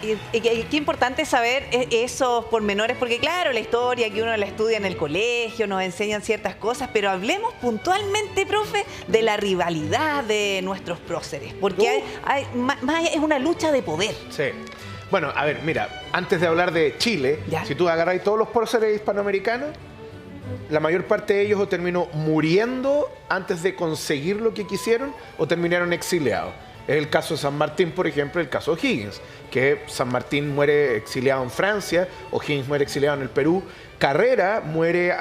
Qué importante saber esos pormenores, porque claro, la historia que uno la estudia en el colegio, nos enseñan ciertas cosas, pero hablemos puntualmente, profe, de la rivalidad de nuestros próceres, porque es una lucha de poder. Sí. Bueno, a ver, mira, antes de hablar de Chile, ¿Ya? Si tú agarras todos los próceres hispanoamericanos, la mayor parte de ellos o terminó muriendo antes de conseguir lo que quisieron o terminaron exiliados. Es el caso de San Martín, por ejemplo, el caso de O'Higgins, que San Martín muere exiliado en Francia, O'Higgins muere exiliado en el Perú, Carrera muere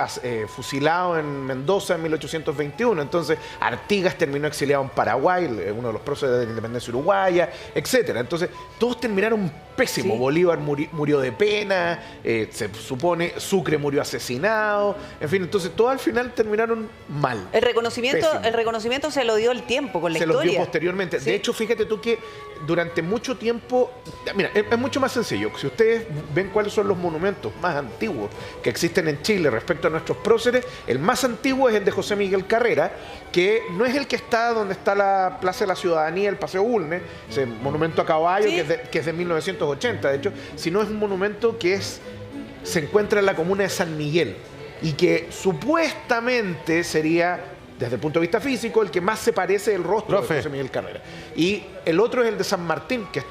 fusilado en Mendoza en 1821, entonces Artigas terminó exiliado en Paraguay, uno de los próceres de la independencia uruguaya, etc. Entonces, todos terminaron pésimo. Sí. Bolívar murió de pena, se supone, Sucre murió asesinado, en fin, entonces todos al final terminaron mal. El reconocimiento Pésimo. se lo dio el tiempo con la Se historia. los dio posteriormente. Sí. De hecho, fíjate tú que durante mucho tiempo, mira, es mucho más sencillo. Si ustedes ven cuáles son los monumentos más antiguos que existen en Chile respecto a nuestros próceres, el más antiguo es el de José Miguel Carrera, que no es el que está donde está la Plaza de la Ciudadanía, el Paseo Bulnes, ese monumento a caballo, Sí. que es de 1980, de hecho, sino es un monumento que se encuentra en la comuna de San Miguel y que supuestamente sería, desde el punto de vista físico, el que más se parece el rostro de José Miguel Carrera. Y el otro es el de San Martín, que es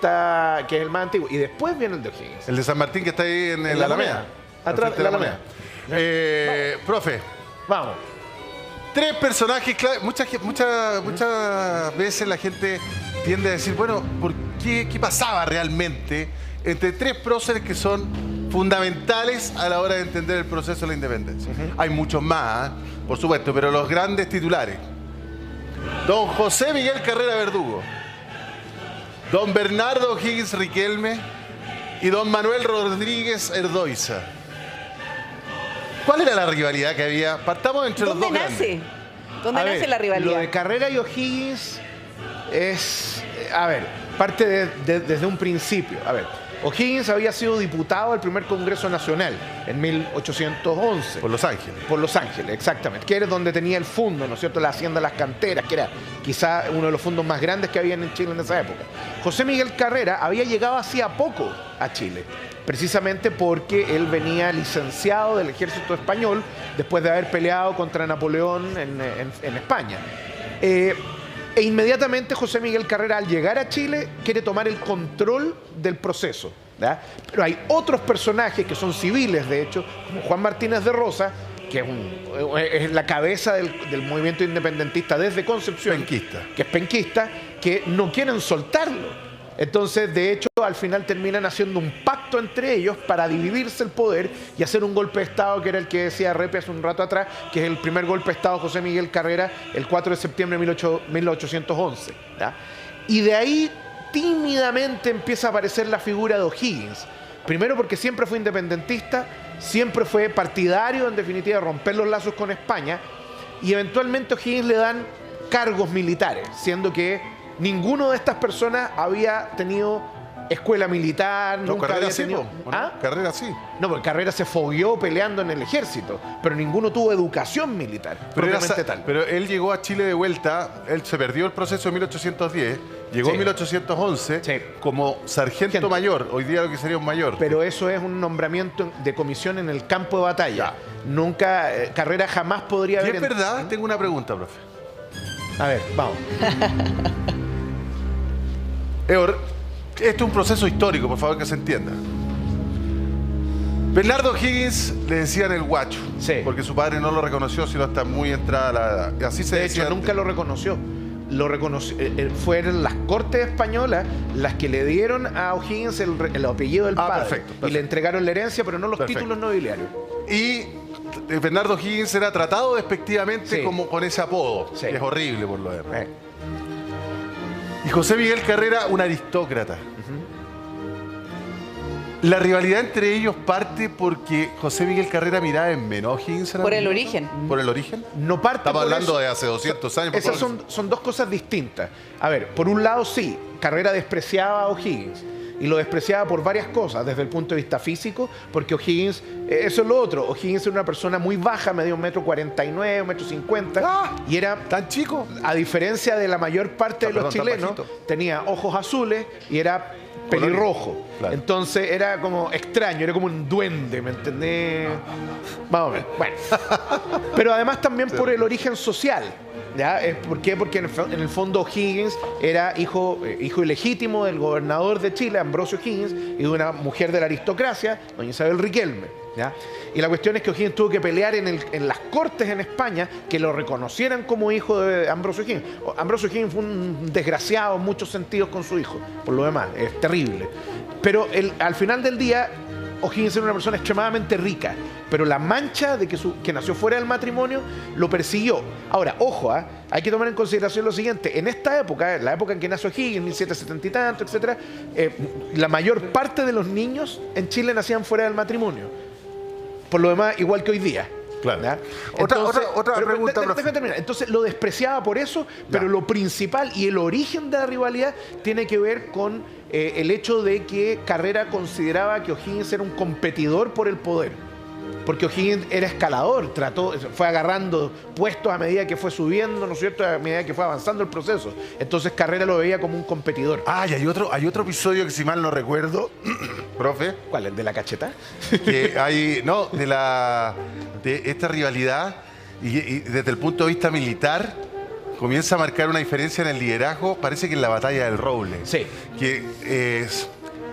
el más antiguo. Y después viene el de O'Higgins. El de San Martín que está ahí en la Alameda. Atrás de la Alameda. Profe, Vamos. tres personajes clave. Muchas veces la gente tiende a decir, bueno, ¿qué pasaba realmente entre tres próceres que son fundamentales a la hora de entender el proceso de la independencia? Hay muchos más, por supuesto, pero los grandes titulares. Don José Miguel Carrera Verdugo, don Bernardo O'Higgins Riquelme y don Manuel Rodríguez Erdoiza. ¿Cuál era la rivalidad que había? Partamos entre los dos grandes. ¿Dónde nace la rivalidad? Lo de Carrera y O'Higgins es, parte desde un principio. A ver, O'Higgins había sido diputado al primer Congreso Nacional en 1811. Por Los Ángeles. Por Los Ángeles, exactamente. Que era donde tenía el fondo, ¿no es cierto? La Hacienda de las Canteras, que era quizá uno de los fondos más grandes que había en Chile en esa época. José Miguel Carrera había llegado hacía poco a Chile, precisamente porque él venía licenciado del ejército español después de haber peleado contra Napoleón en España. E inmediatamente José Miguel Carrera, al llegar a Chile, quiere tomar el control del proceso, ¿verdad? Pero hay otros personajes que son civiles, de hecho, como Juan Martínez de Rosa, que es la cabeza del movimiento independentista desde Concepción, Penquista. que es penquista, que no quieren soltarlo. Entonces, de hecho, al final terminan haciendo un pacto entre ellos para dividirse el poder y hacer un golpe de Estado, que era el que decía Repe hace un rato atrás, que es el primer golpe de Estado de José Miguel Carrera, el 4 de septiembre de 1811. ¿Ya? Y de ahí, tímidamente, empieza a aparecer la figura de O'Higgins. Primero porque siempre fue independentista, siempre fue partidario, en definitiva, de romper los lazos con España, y eventualmente a O'Higgins le dan cargos militares, siendo que ninguno de estas personas había tenido escuela militar, No, nunca Carrera había sí, tenido... ¿o no? ¿Ah? Carrera sí. No, porque Carrera se fogueó peleando en el ejército, pero ninguno tuvo educación militar, propiamente tal. Pero él llegó a Chile de vuelta, él se perdió el proceso en 1810, llegó Sí. en 1811 Sí. como sargento mayor, hoy día lo que sería un mayor. Pero eso es un nombramiento de comisión en el campo de batalla. Nunca, Carrera jamás podría ¿Y haber... es verdad? Tengo una pregunta, profe. A ver, vamos. Esto es un proceso histórico, por favor, que se entienda. Bernardo O'Higgins le decían el guacho, Sí. porque su padre no lo reconoció sino hasta muy entrada la edad. Y así se De decía hecho, nunca antes. lo reconoció. Fueron las cortes españolas las que le dieron a O'Higgins el apellido del padre. Perfecto. Y le entregaron la herencia, pero no los Perfecto. títulos nobiliarios. Y Bernardo O'Higgins era tratado despectivamente Sí. como con ese apodo, Sí. que es horrible por lo demás. Eh. Y José Miguel Carrera, un aristócrata. La rivalidad entre ellos parte porque José Miguel Carrera miraba en menos a O'Higgins. Por el origen. ¿Por el origen? No parte Estamos por hablando eso. de hace 200 años. por Esas favor. son dos cosas distintas. A ver, por un lado sí, Carrera despreciaba a O'Higgins. Y lo despreciaba por varias cosas, desde el punto de vista físico, porque O'Higgins, eso es lo otro, O'Higgins era una persona muy baja, medio 1,49 m, 1,50 m, y era ¿Tan chico? a diferencia de la mayor parte de los Perdón, tan chilenos, bajito. tenía ojos azules y era pelirrojo. Claro. Entonces era como extraño, era como un duende, ¿me entendés? Más o menos. Bueno. Pero además también por el origen social. ¿Ya? ¿Por qué? Porque en el fondo O'Higgins era hijo ilegítimo del gobernador de Chile, Ambrosio O'Higgins, y de una mujer de la aristocracia, doña Isabel Riquelme. ¿Ya? Y la cuestión es que O'Higgins tuvo que pelear en las cortes en España que lo reconocieran como hijo de Ambrosio O'Higgins. Ambrosio O'Higgins fue un desgraciado en muchos sentidos con su hijo, por lo demás, es terrible. Pero al final del día, O'Higgins era una persona extremadamente rica, pero la mancha de que nació fuera del matrimonio lo persiguió. Ahora, ojo, hay que tomar en consideración lo siguiente. En esta época, la época en que nació O'Higgins, 1770 y tanto, etcétera, la mayor parte de los niños en Chile nacían fuera del matrimonio. Por lo demás, igual que hoy día. Claro. Otra pregunta. Déjame terminar. Entonces lo despreciaba por eso, pero lo principal y el origen de la rivalidad tiene que ver con el hecho de que Carrera consideraba que O'Higgins era un competidor por el poder. Porque O'Higgins era escalador, fue agarrando puestos a medida que fue subiendo, ¿no es cierto?, a medida que fue avanzando el proceso. Entonces Carrera lo veía como un competidor. Y hay otro episodio que, si mal no recuerdo, profe. ¿Cuál? ¿El de la cacheta? Que hay, de esta rivalidad y desde el punto de vista militar comienza a marcar una diferencia en el liderazgo, parece que en la batalla del Roble. Sí. Que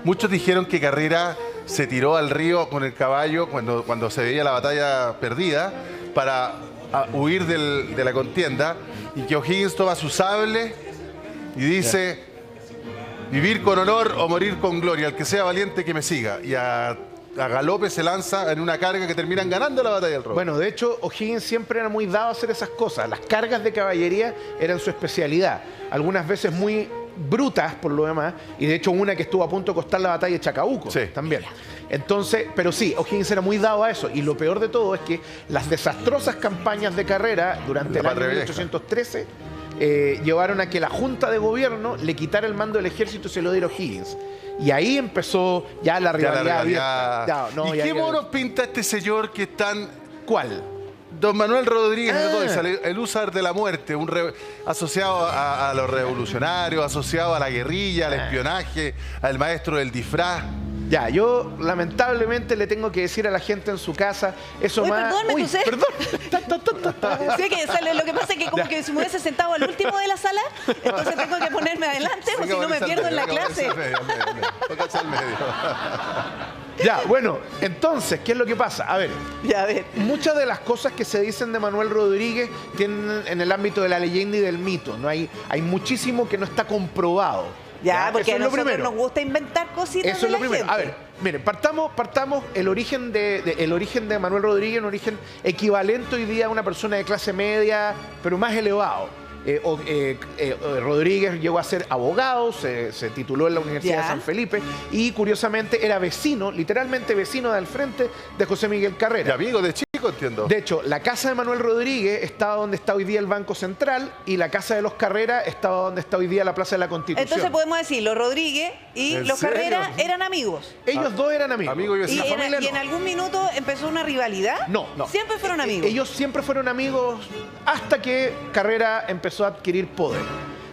muchos dijeron que Carrera se tiró al río con el caballo cuando se veía la batalla perdida para huir de la contienda, y que O'Higgins toma su sable y dice: vivir con honor o morir con gloria, el que sea valiente que me siga. Y a galope se lanza en una carga que terminan ganando la batalla del Roble. Bueno, de hecho, O'Higgins siempre era muy dado a hacer esas cosas. Las cargas de caballería eran su especialidad. Algunas veces muy brutas por lo demás, y de hecho una que estuvo a punto de costar la batalla de Chacabuco también. Entonces, pero sí, O'Higgins era muy dado a eso, y lo peor de todo es que las desastrosas campañas de Carrera durante el año 1813 llevaron a que la Junta de Gobierno le quitara el mando del ejército y se lo diera a O'Higgins. Y ahí empezó ya la rivalidad. ¿Y qué monos pinta este señor que es tan... ¿Cuál? Don Manuel Rodríguez de Toiza, el húsar de la muerte, asociado a los revolucionarios, asociado a la guerrilla, al espionaje, al maestro del disfraz. Ya, yo lamentablemente le tengo que decir a la gente en su casa eso. Uy, más... perdón. Sí, lo que pasa es que como que si me hubiese sentado al último de la sala, entonces tengo que ponerme adelante, porque si no me pierdo en la clase. Póngase al medio. Ya, bueno, entonces, ¿qué es lo que pasa? A ver, muchas de las cosas que se dicen de Manuel Rodríguez tienen en el ámbito de la leyenda y del mito, ¿no? Hay muchísimo que no está comprobado. Ya, porque a nosotros nos gusta inventar cositas. Eso es lo primero. Gente. A ver, miren, partamos el origen de Manuel Rodríguez, un origen equivalente hoy día a una persona de clase media, pero más elevado. Rodríguez llegó a ser abogado, se tituló en la Universidad de San Felipe y curiosamente era vecino, literalmente vecino del frente de José Miguel Carrera. Y amigo de chico, entiendo. De hecho, la casa de Manuel Rodríguez estaba donde está hoy día el Banco Central, y la casa de los Carrera estaba donde está hoy día la Plaza de la Constitución. Entonces podemos decir, los Rodríguez y los Carrera eran amigos. Ellos dos eran amigos. ¿Y en algún minuto empezó una rivalidad? No. Siempre fueron amigos. Ellos siempre fueron amigos hasta que Carrera empezó a adquirir poder.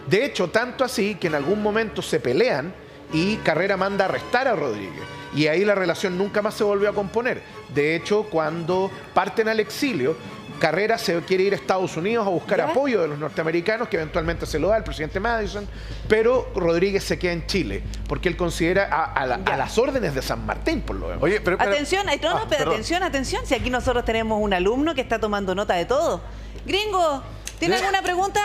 De hecho, tanto así que en algún momento se pelean y Carrera manda a arrestar a Rodríguez. Y ahí la relación nunca más se volvió a componer. De hecho, cuando parten al exilio, Carrera se quiere ir a Estados Unidos a buscar apoyo de los norteamericanos, que eventualmente se lo da el presidente Madison, pero Rodríguez se queda en Chile, porque él considera a las órdenes de San Martín, por lo menos. Oye, pero atención, atención, si aquí nosotros tenemos un alumno que está tomando nota de todo. Gringo, ¿tiene alguna pregunta?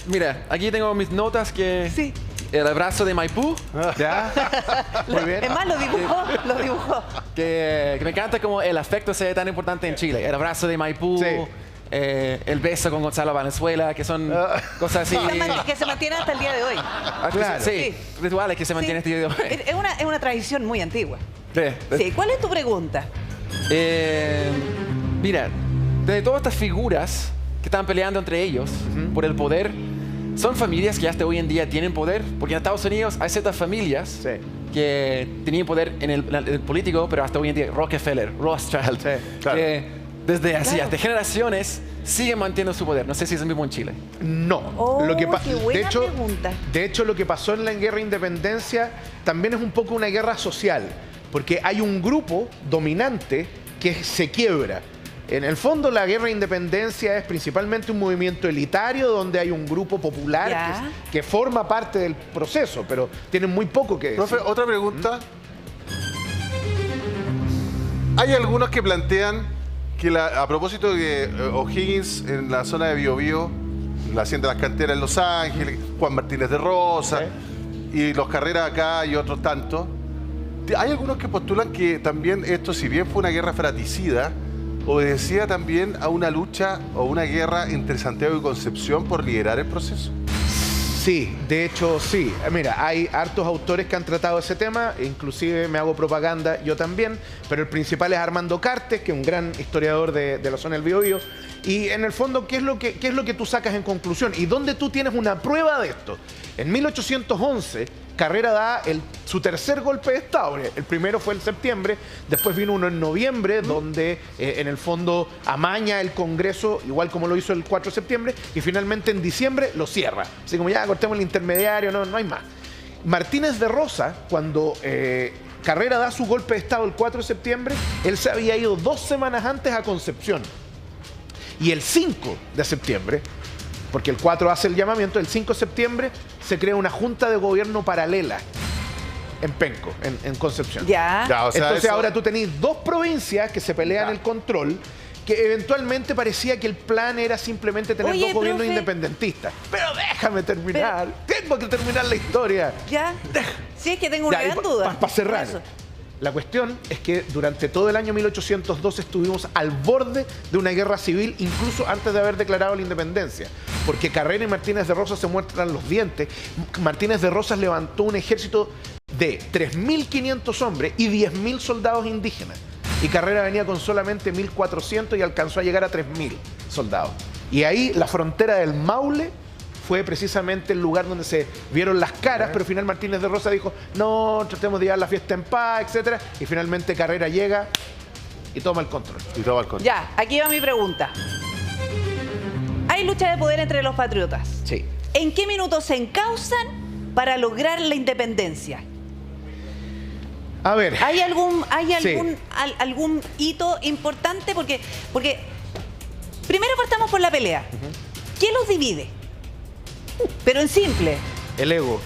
Mira, aquí tengo mis notas que... Sí. El abrazo de Maipú. ¿Ya? Muy bien. Es más, lo dibujó. Que me encanta como el afecto sea tan importante en Chile. El abrazo de Maipú. Sí. El beso con Gonzalo Valenzuela, que son cosas así. Que se mantiene hasta el día de hoy. Claro. Sí, rituales que se mantienen hasta el día de hoy. Es una tradición muy antigua. Sí. Sí, ¿cuál es tu pregunta? Mira, de todas estas figuras que están peleando entre ellos por el poder, son familias que hasta hoy en día tienen poder, porque en Estados Unidos hay ciertas familias que tenían poder en el político, pero hasta hoy en día Rockefeller, Rothschild, claro. desde hacía Claro. de generaciones, siguen manteniendo su poder. No sé si es el mismo en Chile. No. Oh, qué buena de hecho, pregunta. de hecho, lo que pasó en la guerra de independencia también es un poco una guerra social, porque hay un grupo dominante que se quiebra. En el fondo, la guerra de independencia es principalmente un movimiento elitario donde hay un grupo popular Ya. que forma parte del proceso, pero tienen muy poco que decir. Profe, otra pregunta. Hay algunos que plantean que a propósito de O'Higgins en la zona de Biobío, la hacienda de las canteras en Los Ángeles, Juan Martínez de Rosa y los Carreras acá y otros tantos, hay algunos que postulan que también esto, si bien fue una guerra fratricida, obedecía también a una lucha o una guerra entre Santiago y Concepción por liderar el proceso. Sí, de hecho sí. Mira, hay hartos autores que han tratado ese tema, inclusive me hago propaganda yo también, pero el principal es Armando Cartes, que es un gran historiador de la zona del Biobío. Y en el fondo, ¿qué es lo que tú sacas en conclusión? ¿Y dónde tú tienes una prueba de esto? En 1811, Carrera da su tercer golpe de Estado. El primero fue en septiembre, después vino uno en noviembre, donde en el fondo amaña el Congreso, igual como lo hizo el 4 de septiembre, y finalmente en diciembre lo cierra. Así como ya cortemos el intermediario, no hay más. Martínez de Rosa, cuando Carrera da su golpe de Estado el 4 de septiembre, él se había ido 2 semanas antes a Concepción. Y el 5 de septiembre, porque el 4 hace el llamamiento, el 5 de septiembre se crea una junta de gobierno paralela en Penco, en Concepción. Ya. Ya, o sea, Entonces eso- ahora tú tenés 2 provincias que se pelean el control, que eventualmente parecía que el plan era simplemente tener Oye, 2 gobiernos profe. independentistas. Pero déjame terminar, tengo que terminar la historia. Ya. Sí, es que tengo una Ya, gran duda. Para cerrar. Por eso. La cuestión es que durante todo el año 1802 estuvimos al borde de una guerra civil, incluso antes de haber declarado la independencia. Porque Carrera y Martínez de Rosas se muestran los dientes. Martínez de Rosas levantó un ejército de 3.500 hombres y 10.000 soldados indígenas. Y Carrera venía con solamente 1.400 y alcanzó a llegar a 3.000 soldados. Y ahí la frontera del Maule fue precisamente el lugar donde se vieron las caras, pero al final Martínez de Rosa dijo, no, tratemos de llevar la fiesta en paz, etcétera. Y finalmente Carrera llega y toma el control. Y todo al control. Ya, aquí va mi pregunta. Hay lucha de poder entre los patriotas. Sí. ¿En qué minutos se encausan para lograr la independencia? A ver. ¿Hay algún Sí. algún hito importante? Porque primero partamos por la pelea. ¿Qué los divide? Pero en simple. El ego.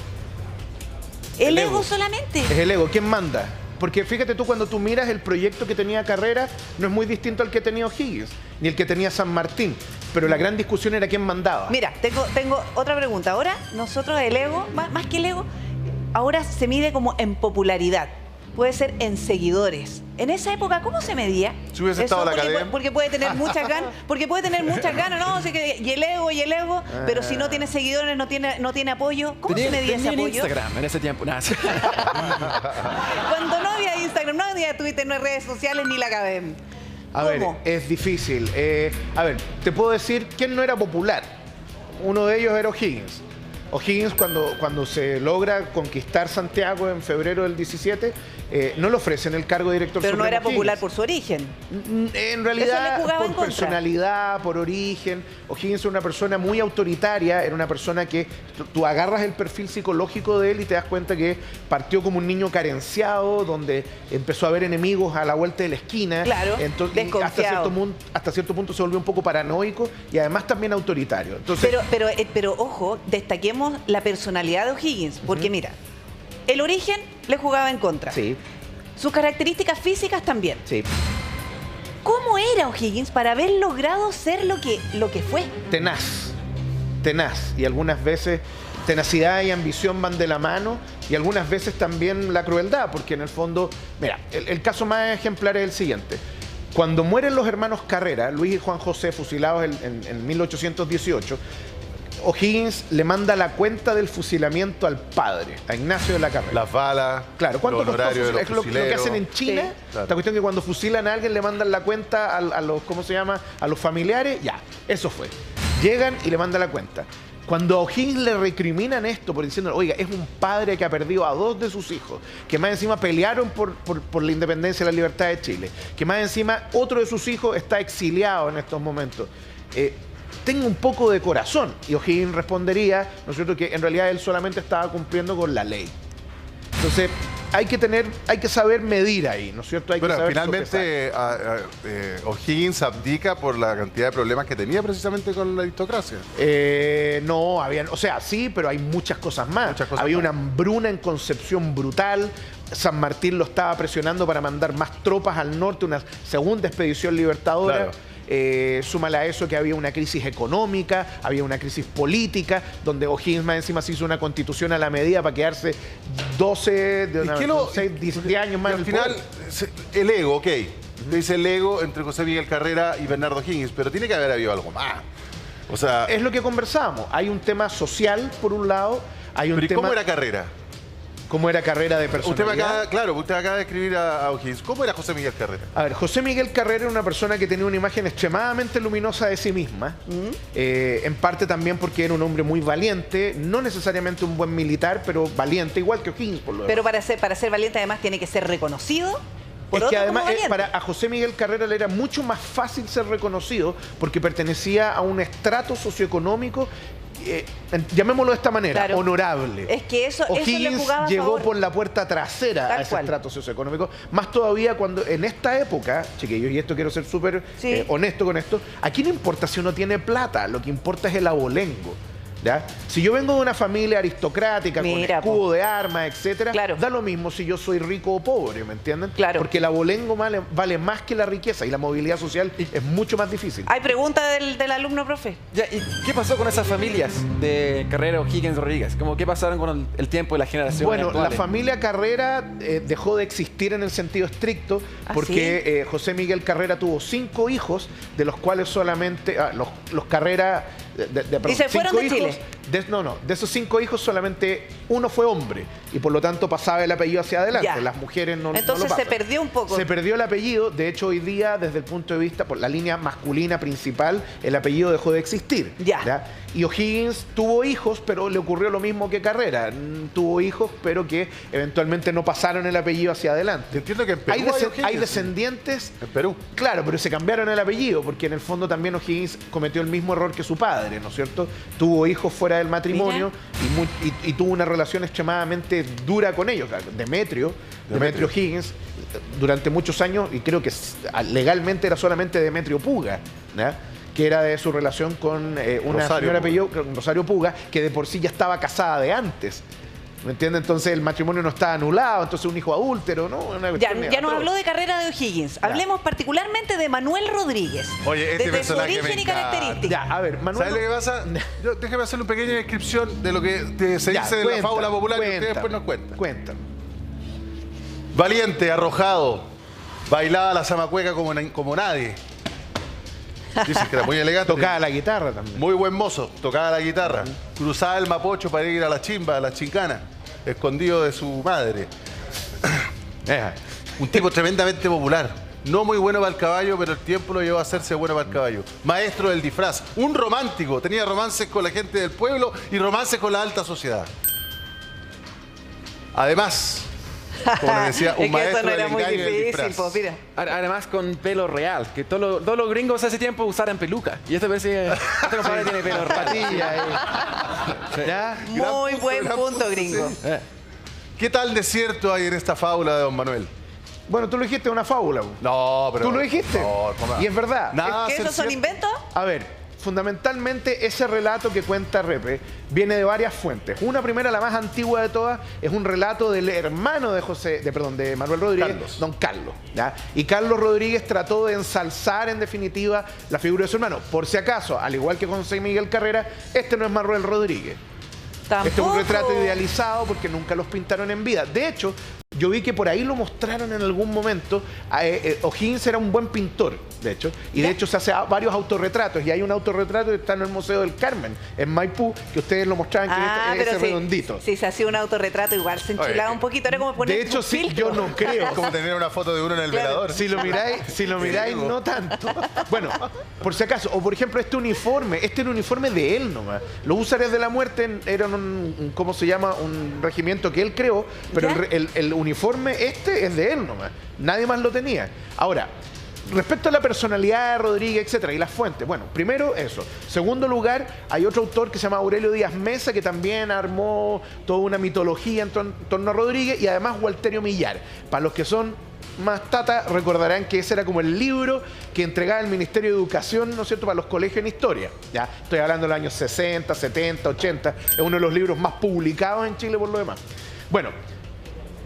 ¿El El ego ego. solamente? Es el ego. ¿Quién manda? Porque fíjate tú, cuando tú miras el proyecto que tenía Carrera, no es muy distinto al que tenía O'Higgins, ni el que tenía San Martín. Pero la gran discusión era quién mandaba. Mira, tengo otra pregunta. Ahora, nosotros el ego, más que el ego, ahora se mide como en popularidad. Puede ser en seguidores. En esa época, ¿cómo se medía? Si hubiese estado la academia. Porque puede tener muchas ganas, ¿no? Así que, y el ego, pero si no tiene seguidores, no tiene apoyo. ¿Cómo se medía ese Tenían apoyo? Instagram en ese tiempo. Nada. Cuando no había Instagram, no había Twitter, no hay redes sociales ni la academia. A ver, ¿Cómo? es difícil. A ver, te puedo decir quién no era popular. Uno de ellos era O'Higgins. O'Higgins, cuando se logra conquistar Santiago en febrero del 17, no le ofrecen el cargo de director Pero no supremo era popular O'Higgins. por su origen. En realidad, Eso le jugaba en por contra. personalidad, por origen. O'Higgins era una persona muy autoritaria, era una persona que tú agarras el perfil psicológico de él y te das cuenta que partió como un niño carenciado, donde empezó a ver enemigos a la vuelta de la esquina. Claro, y desconfiado. hasta cierto punto se volvió un poco paranoico y además también autoritario. Entonces, Pero ojo, destaquemos la personalidad de O'Higgins, porque mira, el origen le jugaba en contra. sí, Sus características físicas también. sí. ¿Cómo era O'Higgins para haber logrado ser lo que fue? Tenaz. Y algunas veces tenacidad y ambición van de la mano y algunas veces también la crueldad, porque en el fondo, mira, el caso más ejemplar es el siguiente. Cuando mueren los hermanos Carrera, Luis y Juan José, fusilados en 1818, O'Higgins le manda la cuenta del fusilamiento al padre, a Ignacio de la Carrera. Las balas, Claro, ¿cuánto los costó honorarios de los fusilar? Es lo que fusileros. hacen en China. Sí. Claro. La cuestión es que cuando fusilan a alguien le mandan la cuenta a los, ¿cómo se llama? A los familiares. Ya, eso fue. Llegan y le mandan la cuenta. Cuando a O'Higgins le recriminan esto por diciendo, oiga, es un padre que ha perdido a 2 de sus hijos, que más encima pelearon por la independencia y la libertad de Chile, que más encima otro de sus hijos está exiliado en estos momentos. Tengo un poco de corazón. Y O'Higgins respondería, ¿no es cierto?, que en realidad él solamente estaba cumpliendo con la ley. Entonces, hay que saber medir ahí, ¿no es cierto? Hay que saber finalmente O'Higgins abdica por la cantidad de problemas que tenía precisamente con la aristocracia. No, o sea, sí, pero hay muchas cosas más. Había una hambruna en Concepción brutal. San Martín lo estaba presionando para mandar más tropas al norte, una segunda expedición libertadora. Claro. Súmale a eso que había una crisis económica, había una crisis política, donde O'Higgins más encima se hizo una constitución a la medida para quedarse 10 años más. Al final, el ego, ok. Te dice el ego entre José Miguel Carrera y Bernardo O'Higgins, pero tiene que haber habido algo más. O sea, es lo que conversábamos. Hay un tema social, por un lado. Hay un pero ¿y tema... cómo era Carrera? ¿Cómo era Carrera de personalidad? Usted acaba de escribir a O'Higgins. ¿Cómo era José Miguel Carrera? A ver, José Miguel Carrera era una persona que tenía una imagen extremadamente luminosa de sí misma. En parte también porque era un hombre muy valiente, no necesariamente un buen militar, pero valiente, igual que O'Higgins, por lo demás. Pero para ser valiente además tiene que ser reconocido. Es que además a José Miguel Carrera le era mucho más fácil ser reconocido porque pertenecía a un estrato socioeconómico, llamémoslo de esta manera, claro, honorable. Es que eso O'Higgins le jugaba llegó a favor por la puerta trasera a ese estrato socioeconómico, más todavía cuando en esta época, chiquillos, y esto quiero ser súper honesto con esto, aquí no importa si uno tiene plata, lo que importa es el abolengo. ¿Ya? Si yo vengo de una familia aristocrática, con escudo de armas, etcétera, claro, da lo mismo si yo soy rico o pobre, ¿me entienden? Claro. Porque el abolengo vale más que la riqueza y la movilidad social es mucho más difícil. Hay pregunta del alumno, profe. Ya, ¿y qué pasó con esas familias de Carrera, O'Higgins, Rodríguez? ¿Qué pasaron con el tiempo y la generación? Bueno, actuales? La familia Carrera dejó de existir en el sentido estricto porque José Miguel Carrera tuvo 5 hijos, de los cuales solamente los Carrera... y se fueron de Chile. De esos 5 hijos solamente uno fue hombre y por lo tanto pasaba el apellido hacia adelante. Ya. Las mujeres no. Entonces no lo se perdió un poco. Se perdió el apellido. De hecho, hoy día, desde el punto de vista por la línea masculina principal, el apellido dejó de existir. ¿Ya? Y O'Higgins tuvo hijos, pero le ocurrió lo mismo que Carrera. Tuvo hijos, pero que eventualmente no pasaron el apellido hacia adelante. Yo entiendo que en Perú hay descendientes. En Perú. Claro, pero se cambiaron el apellido, porque en el fondo también O'Higgins cometió el mismo error que su padre, ¿no es cierto? Tuvo hijos fuera del matrimonio y tuvo una relación extremadamente dura con ellos. Demetrio O'Higgins, durante muchos años, y creo que legalmente era solamente Demetrio Puga, ¿ya? Que era de su relación con una señora apellido Rosario Puga, que de por sí ya estaba casada de antes. ¿Me entiendes? Entonces el matrimonio no está anulado, entonces un hijo adúltero, ¿no? Ya nos habló de Carrera de O'Higgins. Hablemos particularmente de Manuel Rodríguez. Oye, desde su origen y características. Ya, a ver, Manuel. ¿Sabes lo que pasa? Déjame hacerle una pequeña descripción de lo que se dice de la fábula popular que usted después nos cuenta. Cuéntame. Valiente, arrojado, bailaba la zamacueca como nadie. Dicen que era muy elegante. Tocaba la guitarra también. Muy buen mozo, tocaba la guitarra. Cruzaba el Mapocho para ir a la chimba, a la chincana, escondido de su madre. Un tipo tremendamente popular. No muy bueno para el caballo, pero el tiempo lo llevó a hacerse bueno para el caballo. Maestro del disfraz. Un romántico. Tenía romances con la gente del pueblo y romances con la alta sociedad. Además, como le decía, un maestro del engaño y del disfraz. Mira. Además con pelo real, que todos los gringos hace tiempo usaran peluca. Y este compadre tiene pelo real. Muy buen punto, gringo. ¿Qué tal de cierto hay en esta fábula de don Manuel? Bueno, tú lo dijiste, una fábula. No, pero... ¿Tú lo dijiste? No, y es verdad. Nada ¿Es que esos son inventos? A ver, fundamentalmente ese relato que cuenta Repe viene de varias fuentes. Una primera, la más antigua de todas, es un relato del hermano de Manuel Rodríguez, Carlos. don Carlos. ¿Ya? Y Carlos Rodríguez trató de ensalzar en definitiva la figura de su hermano. Por si acaso, al igual que con José Miguel Carrera, este no es Manuel Rodríguez. ¿Tampoco? Este es un retrato idealizado porque nunca los pintaron en vida. De hecho, yo vi que por ahí lo mostraron en algún momento. O'Higgins era un buen pintor. de hecho. Y de hecho se hace varios autorretratos. Y hay un autorretrato que está en el Museo del Carmen, en Maipú, que ustedes lo mostraban, que es ese redondito. Sí, se hacía un autorretrato, igual se enchilaba un poquito. Era como poner De hecho, un sí, filtro. yo no creo. Es como tener una foto de uno en el velador. Si lo miráis, no tanto. Bueno, por si acaso. O por ejemplo, este era un uniforme de él nomás. Los Húsares de la Muerte eran ¿cómo se llama? Un regimiento que él creó, pero el uniforme es de él nomás. Nadie más lo tenía. Ahora, respecto a la personalidad de Rodríguez, etcétera, y las fuentes, bueno, primero eso. Segundo lugar, hay otro autor que se llama Aurelio Díaz Mesa, que también armó toda una mitología en torno a Rodríguez, y además Walterio Millar. Para los que son más tata, recordarán que ese era como el libro que entregaba el Ministerio de Educación, ¿no es cierto?, para los colegios en historia. Ya estoy hablando de los años 60, 70, 80. Es uno de los libros más publicados en Chile por lo demás. Bueno,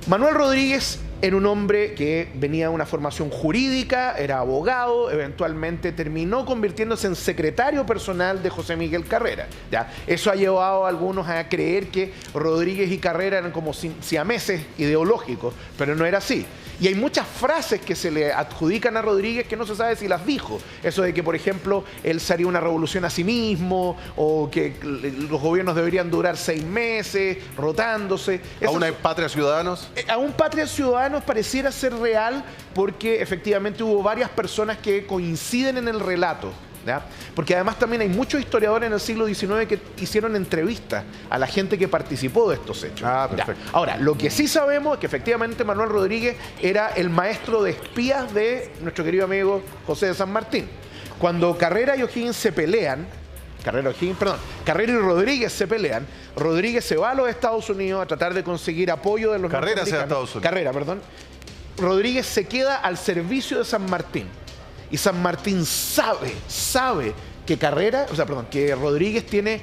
Manuel Rodríguez era un hombre que venía de una formación jurídica, era abogado, eventualmente terminó convirtiéndose en secretario personal de José Miguel Carrera. ¿Ya? Eso ha llevado a algunos a creer que Rodríguez y Carrera eran como siameses ideológicos, pero no era así. Y hay muchas frases que se le adjudican a Rodríguez que no se sabe si las dijo. Eso de que, por ejemplo, él se haría una revolución a sí mismo, o que los gobiernos deberían durar 6 meses, rotándose. ¿Aún hay Patria Ciudadanos? Aún Patria Ciudadanos pareciera ser real, porque efectivamente hubo varias personas que coinciden en el relato. ¿Ya? Porque además también hay muchos historiadores en el siglo XIX que hicieron entrevistas a la gente que participó de estos hechos. Ah, perfecto. ¿Ya? Ahora, lo que sí sabemos es que efectivamente Manuel Rodríguez era el maestro de espías de nuestro querido amigo José de San Martín. Cuando Carrera y O'Higgins se pelean, Carrera y Rodríguez se pelean, Rodríguez se va a los Estados Unidos a tratar de conseguir apoyo de los Carrera se va a norteamericanos. Estados Unidos. Rodríguez se queda al servicio de San Martín. Y San Martín sabe que que Rodríguez tiene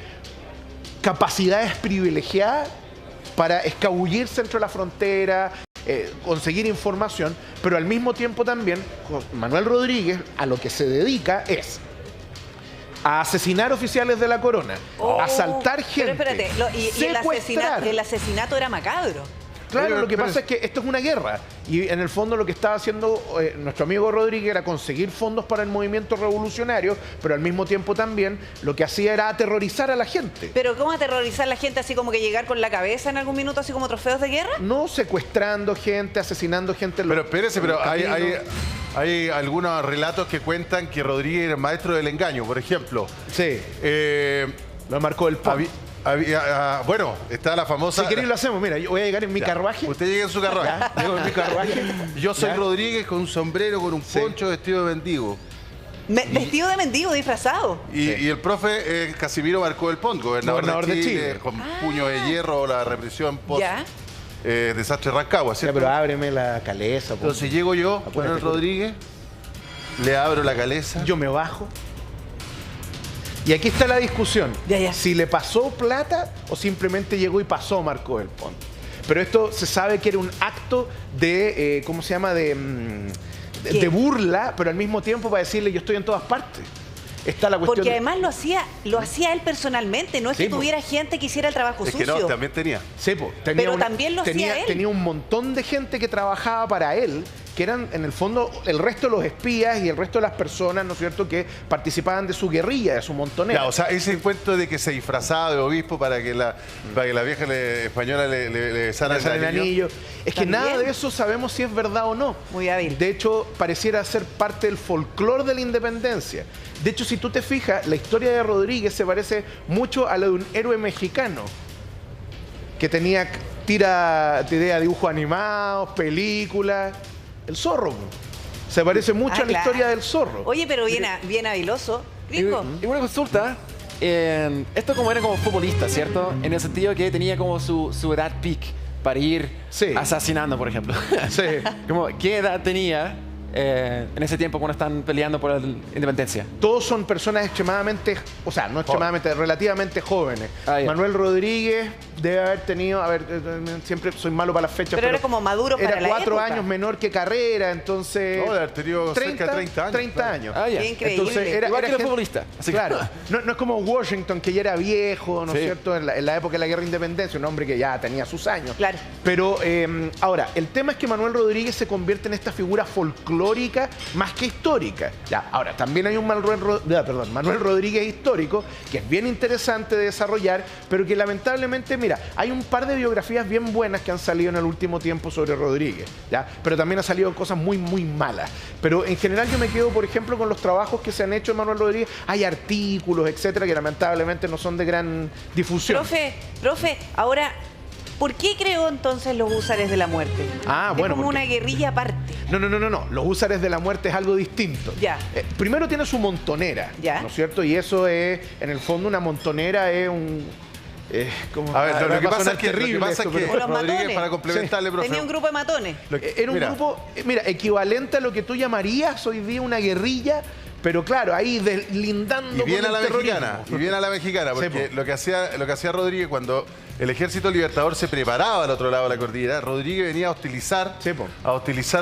capacidades privilegiadas para escabullirse entre la frontera, conseguir información, pero al mismo tiempo también Manuel Rodríguez a lo que se dedica es a asesinar oficiales de la corona, a asaltar gente, Pero espérate, y el asesinato era macabro. Claro, lo que pasa es que esto es una guerra y en el fondo lo que estaba haciendo nuestro amigo Rodríguez era conseguir fondos para el movimiento revolucionario, pero al mismo tiempo también lo que hacía era aterrorizar a la gente. ¿Pero cómo aterrorizar a la gente, así como que llegar con la cabeza en algún minuto, así como trofeos de guerra? No, secuestrando gente, asesinando gente. Pero espérese, hay algunos relatos que cuentan que Rodríguez era el maestro del engaño, por ejemplo. Sí. Lo marcó el PAN. Bueno, está la famosa... Si queréis lo hacemos, mira, yo voy a llegar en mi carruaje. Usted llega en su carruaje. Llego en mi carruaje. Yo soy Rodríguez con un sombrero, con un poncho, vestido de mendigo. Vestido de mendigo, disfrazado. Y el profe Casimiro Marcó el Pont, gobernador de Chile, con puño de hierro, la represión post desastre Rancagua, ¿cierto? Pero ábreme la caleza. Entonces llego yo, Manuel Rodríguez, le abro la caleza. Yo me bajo. Y aquí está la discusión. Si le pasó plata o simplemente llegó y pasó Marcó el Pont. Pero esto se sabe que era un acto de, ¿cómo se llama? De burla, pero al mismo tiempo para decirle yo estoy en todas partes. Está la cuestión. Porque además lo hacía él personalmente, no es que tuviera gente que hiciera el trabajo sucio. Es que no, también tenía. Sí, pero también lo hacía él. Tenía un montón de gente que trabajaba para él, que eran en el fondo el resto de los espías y el resto de las personas, ¿no es cierto?, que participaban de su guerrilla, de su montonera. Ya, o sea, ese encuentro de que se disfrazaba de obispo para que la vieja española le besara el anillo. Es que nada de eso sabemos si es verdad o no. Muy hábil. De hecho, pareciera ser parte del folclore de la independencia. De hecho, si tú te fijas, la historia de Rodríguez se parece mucho a la de un héroe mexicano que tenía idea de dibujos animados, películas. El Zorro. Se parece mucho a la historia del Zorro. Oye, pero bien habiloso. Y una consulta. Esto como era como futbolista, ¿cierto? En el sentido que tenía como su edad peak para ir asesinando, por ejemplo. Sí. ¿Qué edad tenía en ese tiempo cuando están peleando por la independencia? Todos son personas extremadamente, o sea, no extremadamente, relativamente jóvenes. Manuel Rodríguez debe haber tenido, siempre soy malo para las fechas, pero era como maduro para la época. Era 4 años menor que Carrera, entonces... No, debe haber tenido cerca de 30 años. 30 años. Qué increíble. Entonces, igual que el futbolista. Así claro, no es como Washington, que ya era viejo, ¿no es cierto? En la época de la Guerra de Independencia, un hombre que ya tenía sus años. Claro. Pero ahora, el tema es que Manuel Rodríguez se convierte en esta figura folclórica folclórica más que histórica. Ya, ahora, también hay un Manuel Rodríguez histórico, que es bien interesante de desarrollar, pero que lamentablemente, mira, hay un par de biografías bien buenas que han salido en el último tiempo sobre Rodríguez, ¿ya? Pero también han salido cosas muy, muy malas. Pero en general yo me quedo, por ejemplo, con los trabajos que se han hecho de Manuel Rodríguez. Hay artículos, etcétera, que lamentablemente no son de gran difusión. Profe, ahora, ¿por qué creó entonces los húsares de la muerte? Ah, bueno, es como porque... una guerrilla aparte. No. Los húsares de la muerte es algo distinto. Ya. Primero tiene su montonera, ya, ¿no es cierto? Y eso es, en el fondo, una montonera es un... a ver, lo que pasa es que Rodríguez, matones, para complementarle, profe, tenía un grupo de matones. Era un grupo, equivalente a lo que tú llamarías hoy día una guerrilla, pero claro, ahí deslindando y bien con a la el terrorismo. mexicana, y bien a la mexicana, porque Sí, lo que hacía Rodríguez cuando el ejército libertador se preparaba al otro lado de la cordillera, Rodríguez venía a hostilizar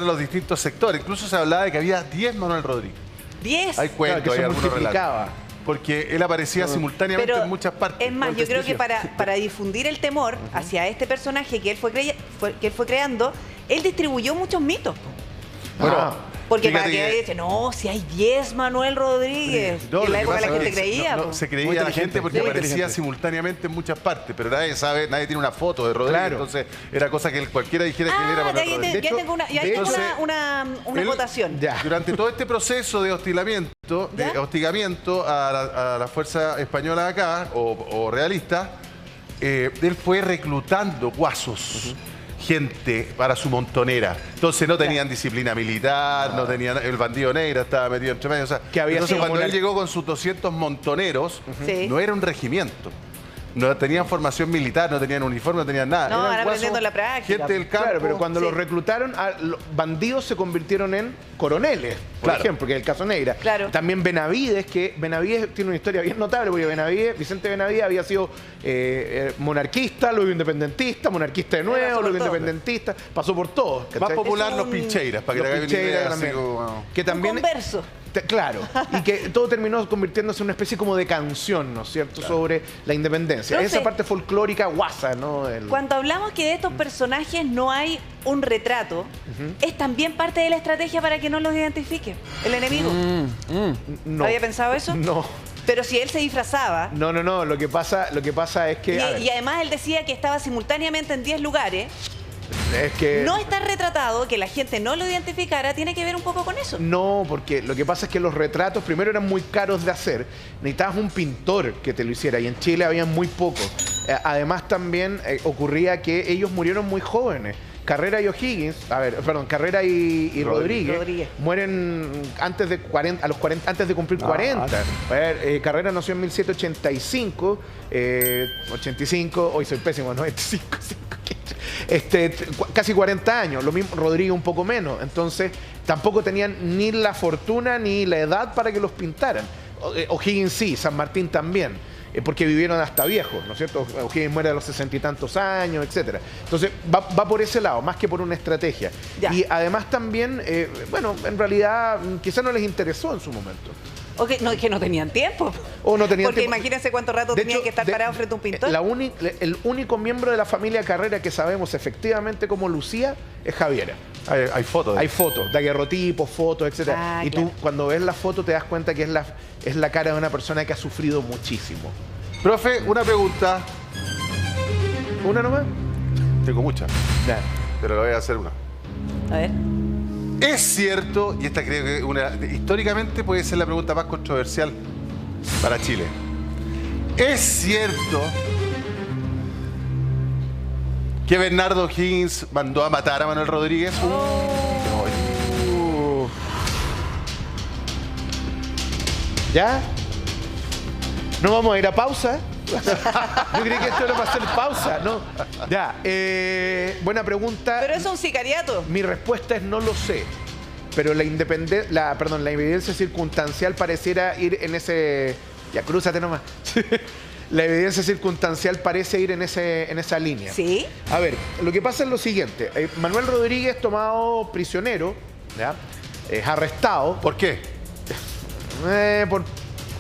los distintos sectores. Incluso se hablaba de que había 10 Manuel Rodríguez. 10. Hay cuentos, Claro, que hay se algunos multiplicaba. relatos. Porque él aparecía simultáneamente en muchas partes. Es más, yo creo que para difundir el temor hacia este personaje que él fue creando, él distribuyó muchos mitos. Bueno, porque para que nadie dice, no, si hay 10 Manuel Rodríguez. No, en la época la gente es que creía. se creía Muy a la gente inteligente, porque muy aparecía inteligente. simultáneamente en muchas partes, pero nadie sabe, nadie tiene una foto de Rodríguez, Claro. entonces era cosa que cualquiera dijera que él era Manuel Rodríguez. Ya tengo una él, votación. Ya. Durante todo este proceso de hostigamiento a la fuerza española acá, o realista, él fue reclutando guasos. Gente para su montonera. Entonces no tenían disciplina militar, no tenían, el bandido negro estaba metido entre medio. O sea, Que había entonces sido cuando él llegó con sus 200 montoneros, Sí. no era un regimiento. No tenían formación militar, no tenían uniforme, no tenían nada. No, Eran van guasos, aprendiendo en la práctica. gente del campo. Claro, pero cuando Sí. los reclutaron, los bandidos se convirtieron en coroneles, por Claro. ejemplo, que es el caso Neira. Claro. También Benavides tiene una historia bien notable, porque Vicente Benavides había sido monarquista, luego independentista, monarquista de Pasó nuevo, por luego todo. independentista, pasó por todo. Más ¿cachai? popular Es los un- pincheiras, para que Los te hagan una Picheiras idea. Así también. como... Que también... Un converso. Claro, y que todo terminó convirtiéndose en una especie como de canción, ¿no es cierto?, sobre la independencia. Profe, Esa parte folclórica guasa, ¿no? Cuando hablamos que de estos personajes no hay un retrato, es también parte de la estrategia para que no los identifique el enemigo. No. ¿Había pensado eso? No. Pero si él se disfrazaba, No, lo que pasa es que... a ver, y además él decía que estaba simultáneamente en 10 lugares, es que... no estar retratado, que la gente no lo identificara, tiene que ver un poco con eso. No, porque lo que pasa es que los retratos primero eran muy caros de hacer. Necesitabas un pintor que te lo hiciera y en Chile había muy pocos. Además también ocurría que ellos murieron muy jóvenes. Carrera y O'Higgins, Carrera y Rodríguez mueren antes de 40, antes de cumplir 40. A ver, Carrera nació en 1785, 85, hoy soy pésimo, 95, casi 40 años, lo mismo Rodríguez un poco menos, entonces tampoco tenían ni la fortuna ni la edad para que los pintaran. O'Higgins sí, San Martín también, porque vivieron hasta viejos, ¿no es cierto? O'Higgins muere a los 60 y tantos años, etcétera. Entonces va por ese lado, más que por una estrategia. Ya. Y además también, en realidad quizás no les interesó en su momento. O que no tenían tiempo. O no tenían Porque tiempo. imagínense cuánto rato De tenían hecho, que estar parados frente a un pintor. El único miembro de la familia Carrera que sabemos efectivamente cómo lucía es Javiera. Hay fotos. Hay fotos, daguerrotipos, fotos, etc. Ah, y claro. tú cuando ves la foto te das cuenta que es la cara de una persona que ha sufrido muchísimo. Profe, una pregunta. ¿Una nomás? Tengo muchas, Ya. pero le voy a hacer una. A ver. Es cierto, y esta creo que históricamente puede ser la pregunta más controversial para Chile. Es cierto que Bernardo O'Higgins mandó a matar a Manuel Rodríguez. ¿Ya? ¿No vamos a ir a pausa? Yo creí que esto era para hacer pausa, ¿no? Ya, buena pregunta. Pero eso es un sicariato. Mi respuesta es no lo sé. Pero la evidencia circunstancial pareciera ir en ese... Ya, crúzate nomás. La evidencia circunstancial parece ir en esa línea. ¿Sí? A ver, lo que pasa es lo siguiente. Manuel Rodríguez tomado prisionero, ¿ya? Es arrestado. ¿Por qué? Por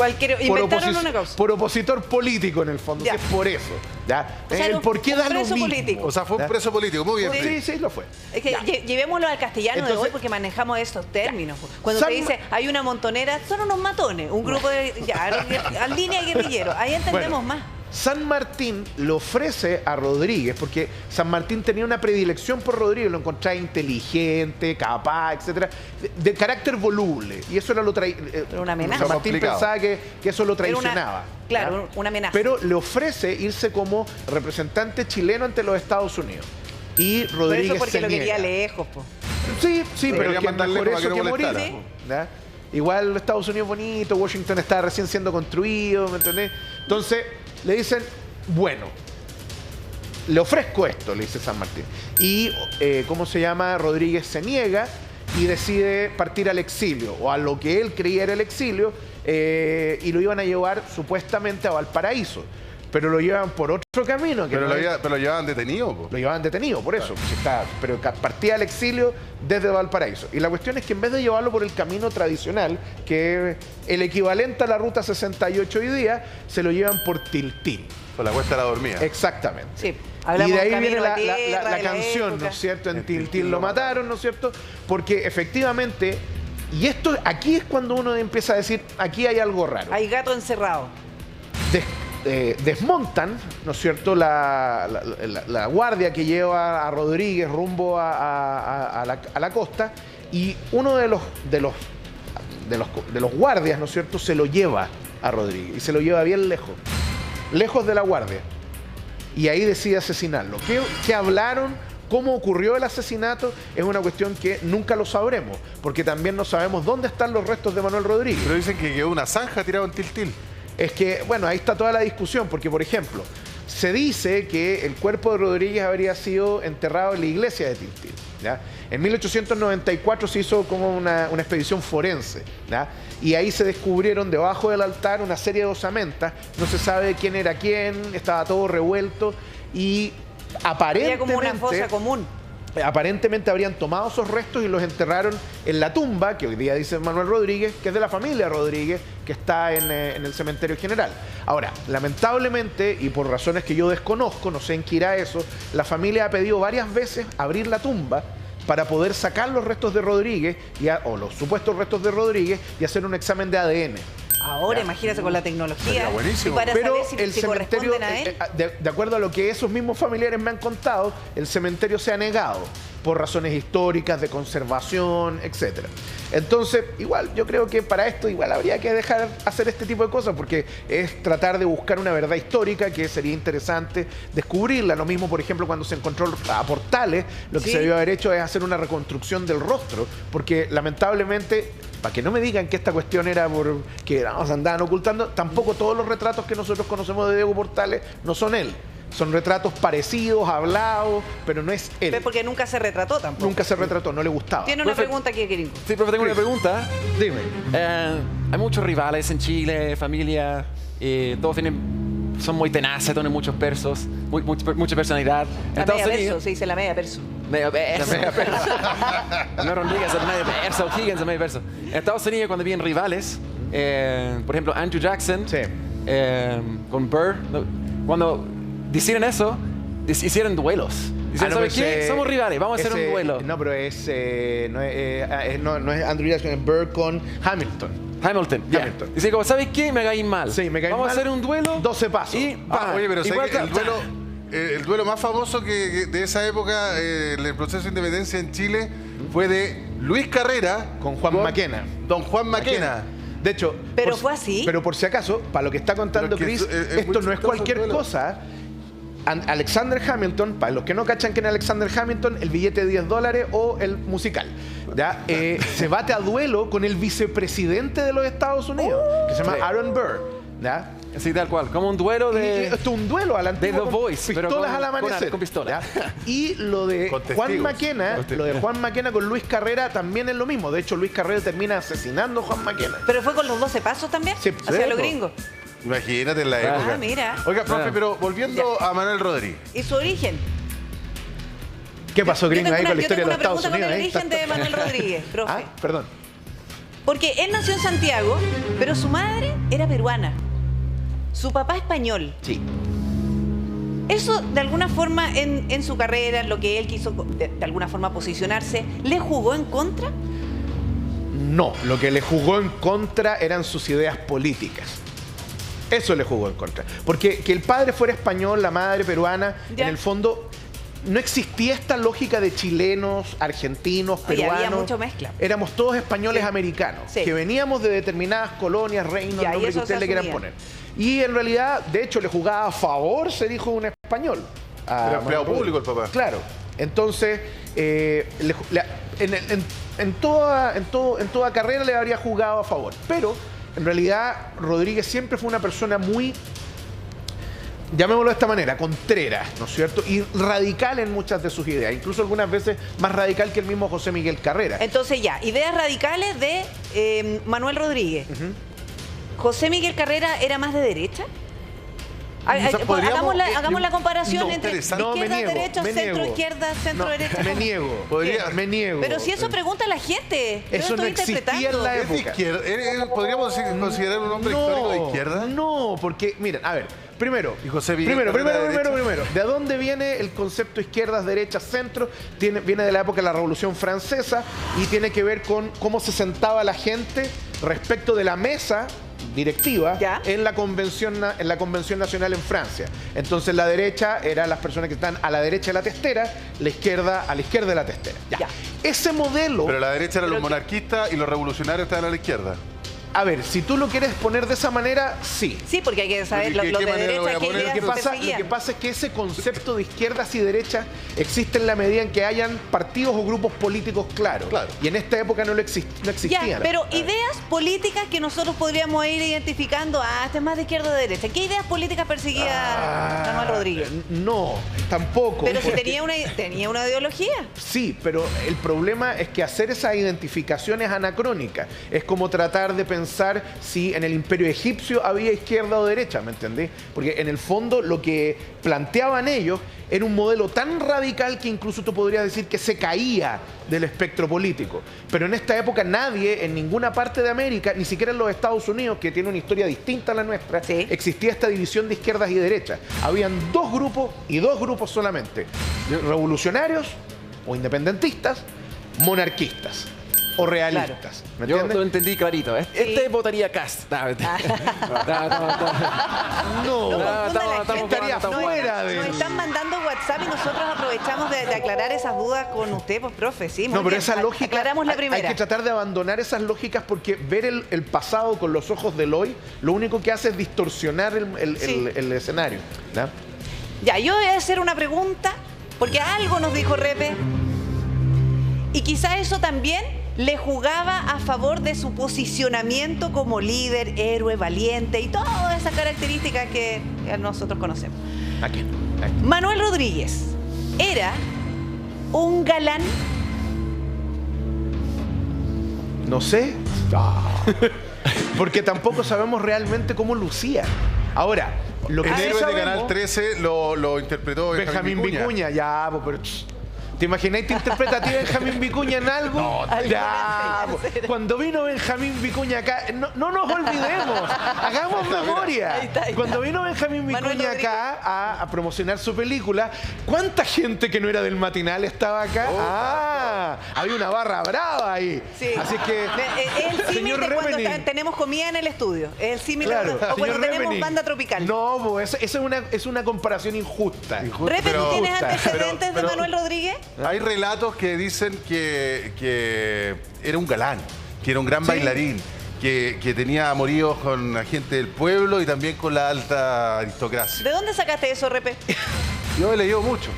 Inventaron una causa. por opositor político en el fondo, Ya. que es por eso. ¿ya? O sea, era ¿Por qué un da lo preso mismo? político. O sea, fue un preso político. Muy bien. Sí, sí, lo fue. Es que llevémoslo al castellano de Entonces- hoy porque manejamos esos términos. Cuando San- se dice hay una montonera, son unos matones, un grupo de en línea guerrilleros. Ahí entendemos más. San Martín le ofrece a Rodríguez, porque San Martín tenía una predilección por Rodríguez, lo encontraba inteligente, capaz, etcétera, de carácter voluble. Y eso era lo Pero una amenaza. San Martín Complicado. pensaba que eso lo Era una- traicionaba. claro, ¿ya? una amenaza. Pero le ofrece irse como representante chileno ante los Estados Unidos. Y Por Rodríguez eso porque se lo quería niega. lejos, po. Sí, pero Debería es que mandarle mejor para eso que que no morir. molestara. Sí. ¿ya? Igual Estados Unidos bonito, Washington está recién siendo construido, ¿me entendés? Entonces le dicen, bueno, le ofrezco esto, le dice San Martín. Y, ¿cómo se llama? Rodríguez se niega y decide partir al exilio, o a lo que él creía era el exilio, y lo iban a llevar supuestamente a Valparaíso. Pero lo llevan por otro camino. Que Pero no lo, es- pero lo llevaban detenido, po. lo llevaban detenido, por eso. Pues pero partía al exilio desde Valparaíso. Y la cuestión es que en vez de llevarlo por el camino tradicional, que es el equivalente a la ruta 68 hoy día, se lo llevan por Tiltil. Por la cuesta de la dormida. Exactamente. Sí. Y Hablamos de ahí camino viene a la tierra, de la canción, época. ¿no es cierto? En En Tiltil lo mataron, ¿no es cierto? Porque efectivamente, y esto aquí es cuando uno empieza a decir, aquí hay algo raro. Hay gato encerrado. Desmontan, ¿no es cierto?, la guardia que lleva a Rodríguez rumbo a la costa, y uno de los guardias, ¿no es cierto?, se lo lleva a Rodríguez y se lo lleva bien lejos de la guardia. Y ahí decide asesinarlo. ¿Qué hablaron? ¿Cómo ocurrió el asesinato? Es una cuestión que nunca lo sabremos, porque también no sabemos dónde están los restos de Manuel Rodríguez. Pero dicen que quedó una zanja tirado en Tiltil. Es que, bueno, ahí está toda la discusión, porque, por ejemplo, se dice que el cuerpo de Rodríguez habría sido enterrado en la iglesia de Tiltil, ¿ya? En 1894 se hizo como una expedición forense, ¿ya? Y ahí se descubrieron debajo del altar una serie de osamentas, no se sabe quién era quién, estaba todo revuelto y Había como una aparentemente... fosa común. Aparentemente habrían tomado esos restos y los enterraron en la tumba, que hoy día dice Manuel Rodríguez, que es de la familia Rodríguez, que está en el cementerio general. Ahora, lamentablemente, y por razones que yo desconozco, no sé en qué irá eso, la familia ha pedido varias veces abrir la tumba para poder sacar los restos de Rodríguez, o los supuestos restos de Rodríguez, y hacer un examen de ADN. Ahora, Ya. imagínate con la tecnología. Sería buenísimo. Y para Pero saber si, el si cementerio, corresponden a él. de acuerdo a lo que esos mismos familiares me han contado, el cementerio se ha negado por razones históricas, de conservación, etcétera. Entonces, igual, yo creo que para esto igual habría que dejar hacer este tipo de cosas, porque es tratar de buscar una verdad histórica que sería interesante descubrirla. Lo mismo, por ejemplo, cuando se encontró a Portales, lo que Sí. se debió haber hecho es hacer una reconstrucción del rostro, porque lamentablemente, para que no me digan que esta cuestión era porque andaban ocultando, tampoco todos los retratos que nosotros conocemos de Diego Portales no son él. Son retratos parecidos, hablados, pero no es él. Porque nunca se retrató tampoco. Nunca se retrató, no le gustaba. Tiene una Profe- pregunta aquí, Kiringo. Sí, profe, tengo una pregunta. Dime. Hay muchos rivales en Chile, familia, todos son muy tenaces, tienen muchos persos, mucha personalidad. En La Estados media Unidos, verso, se dice la media verso. medio perso. No Rodríguez es medio perso, Higgins es medio perso. En Estados Unidos, cuando vienen rivales, por ejemplo, Andrew Jackson Sí. con Burr, cuando hicieron eso, hicieron duelos. Dicen, ¿sabes qué? Somos rivales, vamos a hacer un duelo. No, pero no es Andrew Jackson, es Burr con Hamilton. Hamilton, ya. Hamilton. Dice, como, ¿sabes qué? Me caí mal. Sí, me caí Vamos mal. a hacer un duelo. 12 pasos. Y, Oye, pero igual ¿sabes que el duelo más famoso que de esa época, el proceso de independencia en Chile, fue de Luis Carrera Con Juan Maquena. Don Juan Maquena. De hecho, Pero fue así. Pero por si acaso, para lo que está contando Pero es Chris, que es esto muy no es chistoso cualquier el duelo. cosa. Alexander Hamilton, para los que no cachan quién es Alexander Hamilton, el billete de $10 o el musical, ¿ya? Se bate a duelo con el vicepresidente de los Estados Unidos, que se llama Sí. Aaron Burr, ¿ya? Sí, tal cual. Como un duelo Y de... esto es un duelo al antiguo The con Voice, pero pistolas con- al amanecer. con pistola. ¿ya? Y lo de Con Juan testigos. Maquena, Con lo de Juan Maquena con Luis Carrera también es lo mismo. De hecho, Luis Carrera termina asesinando a Juan Maquena. ¿Pero fue con los 12 pasos también? Sí, Hacia sí, los po. gringos. Imagínate en la Ah, época. mira. Oiga, profe, Ah. pero volviendo a Manuel Rodríguez. ¿Y su origen? ¿Qué pasó, Yo gringo, tengo ahí una- con la yo historia tengo de los una Estados pregunta con Unidos? el ahí? origen de Manuel Rodríguez, profe. Ah, perdón. Porque él nació en Santiago, pero su madre era peruana. Su papá español. Sí. Eso, de alguna forma, en su carrera, lo que él quiso de alguna forma posicionarse, ¿le jugó en contra? No, lo que le jugó en contra eran sus ideas políticas. Eso le jugó en contra. Porque que el padre fuera español, la madre peruana, Ya. en el fondo no existía esta lógica de chilenos, argentinos, Oye, peruanos. había mucha mezcla. Éramos todos españoles Sí. americanos, Sí. que veníamos de determinadas colonias, reinos, Ya, y nombre que eso ustedes se le quieran asumía. poner. Y en realidad, de hecho, le jugaba a favor ser hijo de un español. Era empleado público el papá. Claro. Entonces, en toda carrera le habría jugado a favor. Pero, en realidad, Rodríguez siempre fue una persona muy, llamémoslo de esta manera, contrera, ¿no es cierto? Y radical en muchas de sus ideas. Incluso algunas veces más radical que el mismo José Miguel Carrera. Entonces ya, ideas radicales de Manuel Rodríguez. ¿José Miguel Carrera era más de derecha? sea, podríamos- Hagamos la comparación no, entre interesante. No, me izquierda, niego, derecha, me centro, niego. izquierda, centro, No, derecha. me ¿cómo? niego. Podría- Me niego. Pero si eso pregunta la gente. Yo Eso no estoy existía interpretando. en la ¿Es de época. izquierda? ¿Podríamos decir, considerar un hombre histórico de izquierda? No, porque, miren, a ver, primero, ¿Y José Miguel primero, Carrera ¿de dónde viene el concepto izquierdas, derechas, centro? Viene de la época de la Revolución Francesa y tiene que ver con cómo se sentaba la gente respecto de la mesa directiva Ya. en la convención nacional en Francia. Entonces la derecha eran las personas que están a la derecha de la testera, la izquierda a la izquierda de la testera. Ya. Ese modelo, Pero la derecha eran los Pero que- monarquistas y los revolucionarios estaban a la izquierda. a ver, si tú lo quieres poner de esa manera, sí. Sí, porque hay que saber ¿De qué los de manera lo voy derecha a qué poner? ideas Lo que perseguían. pasa es que ese concepto de izquierdas y derechas existe en la medida en que hayan partidos o grupos políticos claros. Claro. Y en esta época no existían. Ya, pero ideas políticas que nosotros podríamos ir identificando, este es más de izquierda o de derecha. ¿Qué ideas políticas perseguía Manuel Rodríguez? No, tampoco. Pero si porque- tenía una ideología. Sí, pero el problema es que hacer esa identificación es anacrónica. Es como tratar de pensar si en el Imperio Egipcio había izquierda o derecha, ¿me entendés? Porque en el fondo lo que planteaban ellos era un modelo tan radical que incluso tú podrías decir que se caía del espectro político. Pero en esta época nadie, en ninguna parte de América, ni siquiera en los Estados Unidos, que tiene una historia distinta a la nuestra, Sí. existía esta división de izquierdas y derechas. Habían dos grupos y dos grupos solamente. Revolucionarios o independentistas, monarquistas o realistas. ¿Me Yo entiendes? lo entendí clarito. Este votaría Cast. No, mentira. No, No confunda la gente. estaría estamos fuera de... Nos están mandando WhatsApp y nosotros aprovechamos de aclarar esas dudas con usted, pues, profe. Sí, muy No, pero bien. esa lógica... Aclaramos la primera. Hay que tratar de abandonar esas lógicas porque ver el pasado con los ojos del hoy, lo único que hace es distorsionar Sí. el escenario. ¿no? Ya, yo voy a hacer una pregunta, porque algo nos dijo Repe, y quizá eso también le jugaba a favor de su posicionamiento como líder, héroe, valiente y todas esas características que nosotros conocemos. Aquí no. Aquí. Manuel Rodríguez era un galán. No sé. Porque tampoco sabemos realmente cómo lucía. Ahora, lo que El sí héroe de sabemos- Canal 13 lo interpretó Benjamín Vicuña, ya, pues, pero... ¿Te imagináis te interpreta a ti Benjamín Vicuña en algo? No, ya, pues, cuando vino Benjamín Vicuña acá, no nos olvidemos, hagamos memoria. Ahí está. Cuando vino Benjamín Manuel Vicuña Rodríguez. acá a promocionar su película, ¿cuánta gente que no era del matinal estaba acá? Había una barra brava ahí. Sí. Así que, Es el símil señor de cuando Remini, tenemos comida en el estudio. Es el símil claro, o cuando señor tenemos Remini. banda tropical. No, pues, esa es una comparación injusta. Repe, ¿tú tienes Justa. antecedentes pero- de Manuel Rodríguez? Hay relatos que dicen que era un galán, que era un gran Sí. bailarín, que tenía amoríos con la gente del pueblo y también con la alta aristocracia. ¿De dónde sacaste eso, Repe? Yo he leído mucho.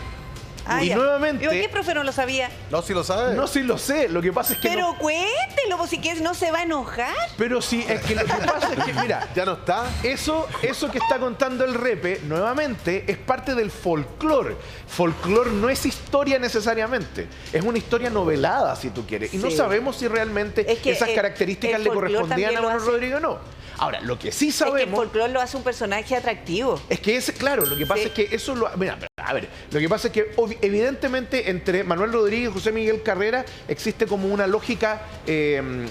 Y ya. nuevamente- ¿Y por qué, profe, no lo sabía? ¿No, si lo sabes? No, sí lo sé, lo que pasa es que Pero no... cuéntelo, pues, si quieres, no se va a enojar. Pero sí, es que lo que pasa es que, mira, ¿Ya no está? eso que está contando el Repe, nuevamente, es parte del folclore. Folclore no es historia necesariamente, es una historia novelada, si tú quieres. Y no Sí. sabemos si realmente Es que, esas características el le folclore correspondían también a lo Manuel hace. Rodríguez o no. Ahora, lo que sí Es que el sabemos... folclore lo hace un personaje atractivo. Es que claro, lo que pasa Sí. es que eso lo... Mira, a ver, lo que pasa es que evidentemente entre Manuel Rodríguez y José Miguel Carrera existe como una lógica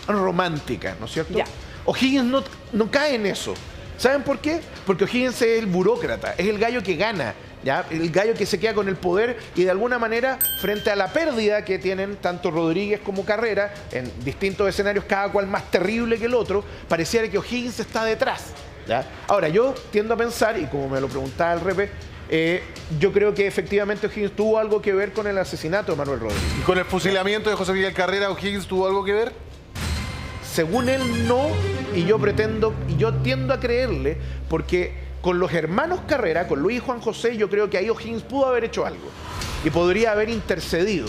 romántica, ¿no es cierto? Ya. O'Higgins no cae en eso. ¿Saben por qué? Porque O'Higgins es el burócrata, es el gallo que gana, ¿ya? El gallo que se queda con el poder y de alguna manera, frente a la pérdida que tienen tanto Rodríguez como Carrera, en distintos escenarios, cada cual más terrible que el otro, pareciera que O'Higgins está detrás, ¿ya? Ahora, yo tiendo a pensar, y como me lo preguntaba el Repe, yo creo que efectivamente O'Higgins tuvo algo que ver con el asesinato de Manuel Rodríguez. ¿Y con el fusilamiento de José Miguel Carrera, O'Higgins tuvo algo que ver? Según él, no, y yo tiendo a creerle, porque con los hermanos Carrera, con Luis y Juan José, yo creo que ahí O'Higgins pudo haber hecho algo y podría haber intercedido.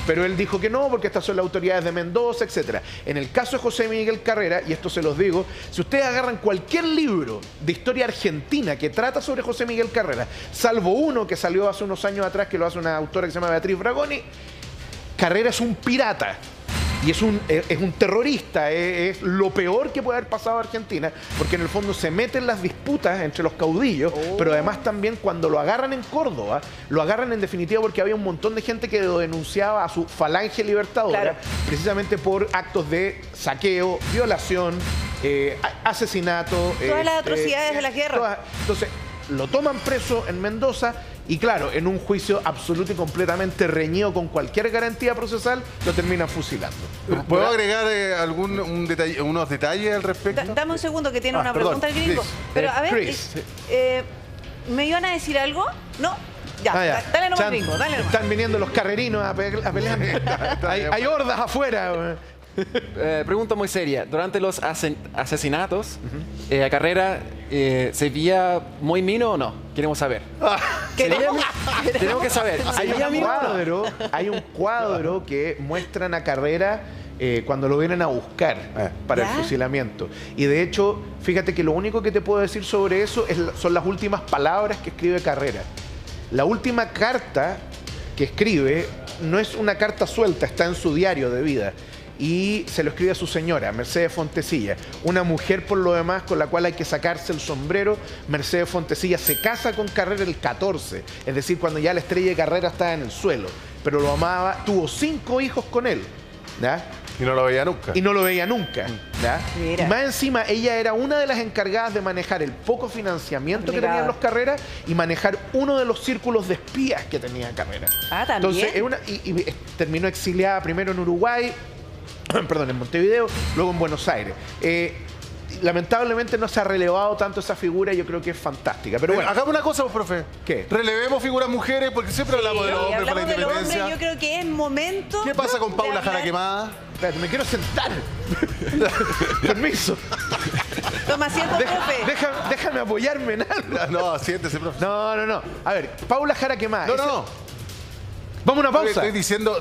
Pero él dijo que no, porque estas son las autoridades de Mendoza, etc. En el caso de José Miguel Carrera, y esto se los digo, si ustedes agarran cualquier libro de historia argentina que trata sobre José Miguel Carrera, salvo uno que salió hace unos años atrás, que lo hace una autora que se llama Beatriz Bragoni, Carrera es un pirata. Y es un terrorista, es lo peor que puede haber pasado a Argentina, porque en el fondo se meten las disputas entre los caudillos, pero además también cuando lo agarran en Córdoba, lo agarran en definitiva porque había un montón de gente que lo denunciaba a su falange libertadora, Claro. precisamente por actos de saqueo, violación, asesinato. Todas las atrocidades de la guerra. Entonces, lo toman preso en Mendoza y claro, en un juicio absoluto y completamente reñido con cualquier garantía procesal, lo terminan fusilando. ¿Puedo agregar unos detalles al respecto? Dame un segundo que tiene una perdón, pregunta el gringo. please. Pero a ver, Chris. ¿me iban a decir algo? No. Ya, Ya. dale nomás, Chan, gringo, dale nomás. Están viniendo los carrerinos a pelear. hay hordas afuera. Pregunta muy seria. Durante los asesinatos, a Carrera, ¿se veía muy mino o no? Queremos saber. Tenemos que saber. ¿Se Hay veía un mino o no? hay un cuadro que muestran a Carrera cuando lo vienen a buscar para ¿Ya? el fusilamiento. Y de hecho, fíjate que lo único que te puedo decir sobre eso son las últimas palabras que escribe Carrera. La última carta que escribe no es una carta suelta, está en su diario de vida. Y se lo escribe a su señora, Mercedes Fontecilla, una mujer por lo demás con la cual hay que sacarse el sombrero. Mercedes Fontecilla se casa con Carrera el 14, es decir, cuando ya la estrella de Carrera estaba en el suelo, pero lo amaba, tuvo 5 hijos con él, ¿ya? Y no lo veía nunca. Y no lo veía nunca, ¿ya? Mira. Y más encima, ella era una de las encargadas de manejar el poco financiamiento que Obligada. tenían los Carreras y manejar uno de los círculos de espías que tenía Carrera. Ah, también. Entonces, terminó exiliada primero en Uruguay, perdón, en Montevideo, luego en Buenos Aires. Lamentablemente no se ha relevado tanto esa figura y yo creo que es fantástica. Pero bueno, Hagamos una cosa, pues, profe. ¿Qué? Relevemos figuras mujeres, porque siempre hablamos de los hombres para la hablamos del hombre, independencia. yo creo que es momento. ¿Qué pasa con de Paula hablar. Jara Quemada? espérate, me quiero sentar. Permiso. Toma asiento, profe. Déjame apoyarme en algo. No, siéntese, profe. No. A ver, Paula Jara Quemada. No. Vamos a una pausa. Estoy diciendo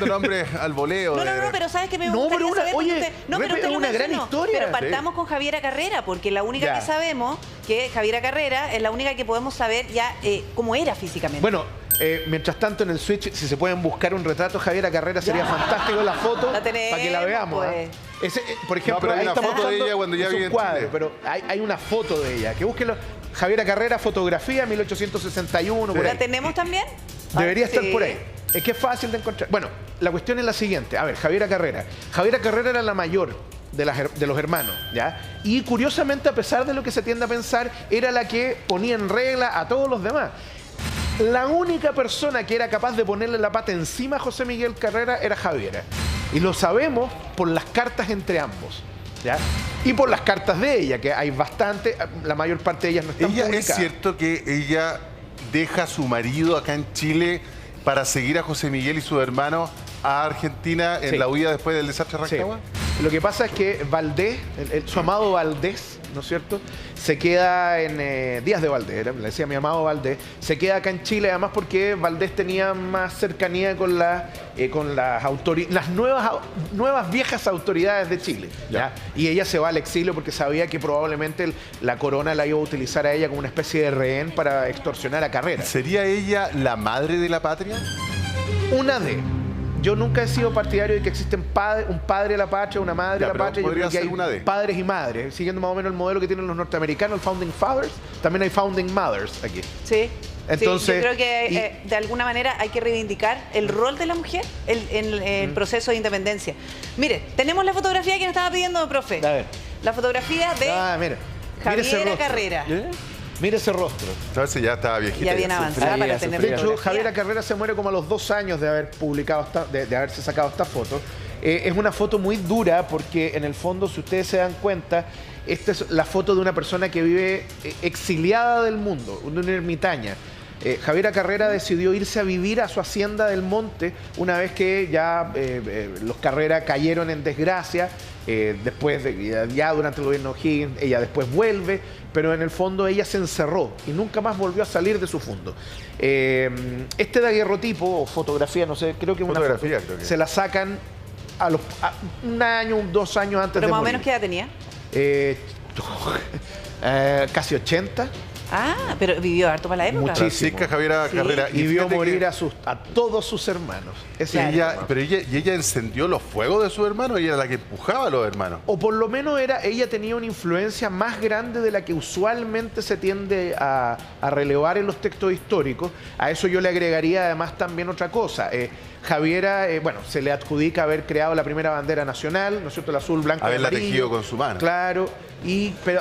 nombres al voleo. No, pero ¿sabes qué me No, gustaría pero saber? oye, Porque no, pero Repe, usted lo una gran mencionó. historia. Pero partamos con Javiera Carrera, porque la única Ya. que sabemos que Javiera Carrera es la única que podemos saber ya cómo era físicamente. Bueno, mientras tanto en el Switch, si se pueden buscar un retrato de Javiera Carrera, sería fantástico la foto La tenemos, para que la veamos. pues. Por ejemplo, pero hay ahí una estamos foto de mostrando- ella cuando ya es vive un en cuadro, Chile. pero hay una foto de ella. Que búsquenlo. Javiera Carrera, fotografía, 1861, por ¿La ahí. tenemos también? Debería estar Sí. por ahí. Es que es fácil de encontrar. Bueno, la cuestión es la siguiente. A ver, Javiera Carrera. Javiera Carrera era la mayor de los hermanos, ¿ya? Y curiosamente, a pesar de lo que se tiende a pensar, era la que ponía en regla a todos los demás. La única persona que era capaz de ponerle la pata encima a José Miguel Carrera era Javiera. Y lo sabemos por las cartas entre ambos, ¿ya? Y por las cartas de ella, que hay bastante, la mayor parte de ellas no están ¿Es publicadas. cierto que ella deja a su marido acá en Chile para seguir a José Miguel y sus hermanos a Argentina en Sí. la huida después del desastre de Sí. Rancagua? Lo que pasa es que Valdés, su amado Valdés, ¿no es cierto?, se queda en Díaz de Valdés, le decía mi amado Valdés, se queda acá en Chile, además porque Valdés tenía más cercanía con las nuevas viejas autoridades de Chile, ¿ya? Y ella se va al exilio porque sabía que probablemente la corona la iba a utilizar a ella como una especie de rehén para extorsionar a Carrera. ¿Sería ella la madre de la patria? Una de. yo nunca he sido partidario de que existen un padre de la patria, una madre Ya, de la pero patria. Yo podría creo que ser hay una de. padres y madres. Siguiendo más o menos el modelo que tienen los norteamericanos, el Founding Fathers, también hay Founding Mothers aquí. Sí. Entonces, sí, yo creo que de alguna manera hay que reivindicar el rol de la mujer en el proceso de independencia. Mire, tenemos la fotografía que nos estaba pidiendo, profe. A ver. La fotografía de Mira. Mira ese Javiera rostro. Carrera. Mira ese rostro. Entonces ya estaba viejita. Ya bien avanzada para tener De hecho, fotografía. Javiera Carrera se muere como a los 2 años de haber publicado de haberse sacado esta foto. Es una foto muy dura porque en el fondo, si ustedes se dan cuenta, esta es la foto de una persona que vive exiliada del mundo, una ermitaña. Javiera Carrera decidió irse a vivir a su hacienda del monte una vez que ya los Carrera cayeron en desgracia. Después ya durante el gobierno O'Higgins, ella después vuelve, pero en el fondo ella se encerró y nunca más volvió a salir de su fondo. Este daguerrotipo o fotografía, no sé, creo que una Fotografía, foto, creo que. se la sacan a 1 año, 2 años antes Pero de más o morir. menos, ¿qué edad tenía? Casi 80. Ah, pero vivió harto para la época. Muchísimo. Francisca Javiera Sí. Carrera. Y vio fíjate morir que- a todos sus hermanos. Ese Claro. es el tema. Pero ella encendió los fuegos de sus hermanos, ella era la que empujaba a los hermanos. O por lo menos ella tenía una influencia más grande de la que usualmente se tiende a relevar en los textos históricos. A eso yo le agregaría además también otra cosa. Javiera, se le adjudica haber creado la primera bandera nacional, ¿no es cierto? El azul, blanco y Haberla amarillo. tejido con su mano. Claro.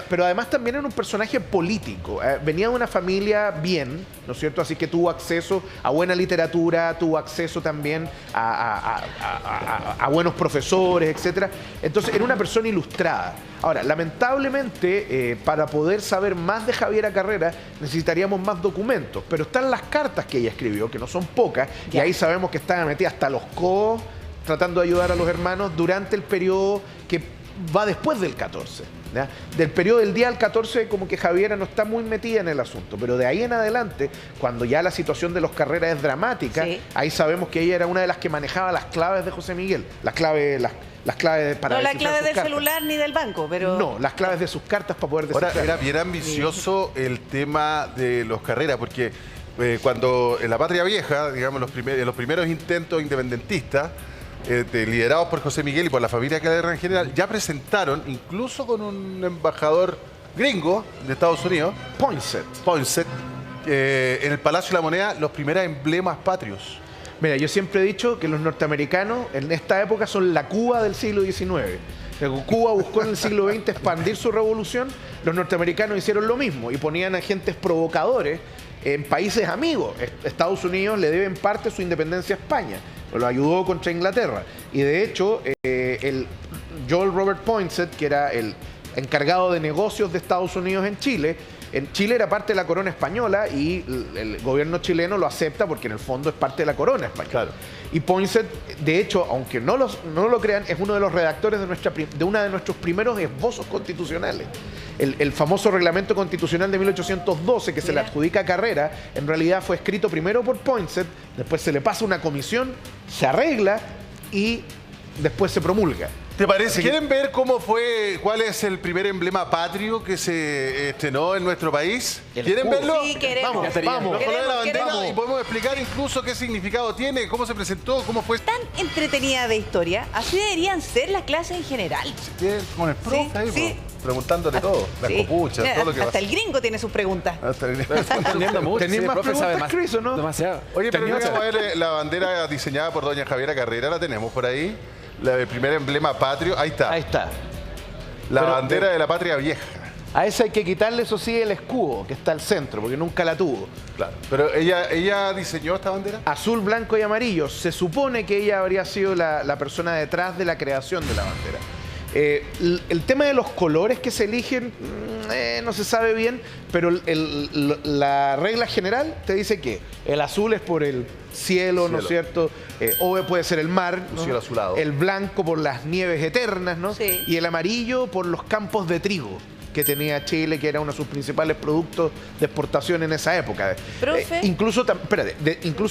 Pero además también era un personaje político. Venía de una familia bien, ¿no es cierto? Así que tuvo acceso a buena literatura, tuvo acceso también a buenos profesores, etcétera. Entonces era una persona ilustrada. Ahora, lamentablemente, para poder saber más de Javiera Carrera necesitaríamos más documentos, pero están las cartas que ella escribió, que no son pocas, y ahí sabemos que estaba metida hasta los codos tratando de ayudar a los hermanos durante el periodo que va después del 14. ¿Ya? Del periodo del día al 14 como que Javiera no está muy metida en el asunto, pero de ahí en adelante, cuando ya la situación de los Carreras es dramática, Sí. ahí sabemos que ella era una de las que manejaba las claves de José Miguel, las claves para No la descifrar clave sus del cartas. celular ni del banco, pero... No, las claves de sus cartas para poder Ahora, descifrar. era bien ambicioso el tema de los Carreras, porque cuando en la Patria Vieja, digamos, los primeros intentos independentistas, liderados por José Miguel y por la familia Carrera en general, ya presentaron, incluso con un embajador gringo de Estados Unidos, Poinsett, en el Palacio de la Moneda, los primeros emblemas patrios. Mira, yo siempre he dicho que los norteamericanos en esta época son la Cuba del siglo XIX. Cuba buscó en el siglo XX expandir su revolución, los norteamericanos hicieron lo mismo y ponían agentes provocadores en países amigos. Estados Unidos le debe en parte su independencia a España, lo ayudó contra Inglaterra. Y de hecho, el Joel Robert Poinsett, que era el encargado de negocios de Estados Unidos en Chile era parte de la corona española y el gobierno chileno lo acepta porque en el fondo es parte de la corona española. Claro. Y Poinsett, de hecho, aunque no lo crean, es uno de los redactores de uno de nuestros primeros esbozos constitucionales. El famoso reglamento constitucional de 1812 que se le adjudica a Carrera, en realidad fue escrito primero por Poinsett, después se le pasa una comisión, se arregla y después se promulga. ¿Te parece? ¿Quieren ver cuál es el primer emblema patrio que se estrenó en nuestro país? ¿Quieren escudo. verlo? Sí, queremos. Vamos, vamos. Los colores de la bandera Queremos. y podemos explicar incluso qué significado tiene, cómo se presentó, cómo fue. Tan entretenida de historia, así deberían ser las clases en general. Con el profe Sí, ahí, sí. preguntándole todo, las Sí. copuchas, Mira, todo lo que hasta pasa. el gringo tiene sus preguntas. Hasta el- Está entendiendo mucho. ¿Tenés sí, el más profe sabe preguntas, Chris, o no? Demasiado. Oye, pero Tenía- vamos a ver la bandera diseñada por doña Javiera Carrera, la tenemos por ahí. El primer emblema patrio, ahí está. Ahí está. La Pero- bandera de la patria vieja. A esa hay que quitarle, eso sí, el escudo, que está al centro, porque nunca la tuvo. Claro. Pero ella diseñó esta bandera. Azul, blanco y amarillo. Se supone que ella habría sido la persona detrás de la creación de la bandera. El tema de los colores que se eligen no se sabe bien, pero la regla general te dice que el azul es por el cielo, ¿no es cierto? O puede ser el mar, ¿no? Cielo azulado. El blanco por las nieves eternas, ¿no? Sí. Y el amarillo por los campos de trigo que tenía Chile, que era uno de sus principales productos de exportación en esa época. Profe. Incluso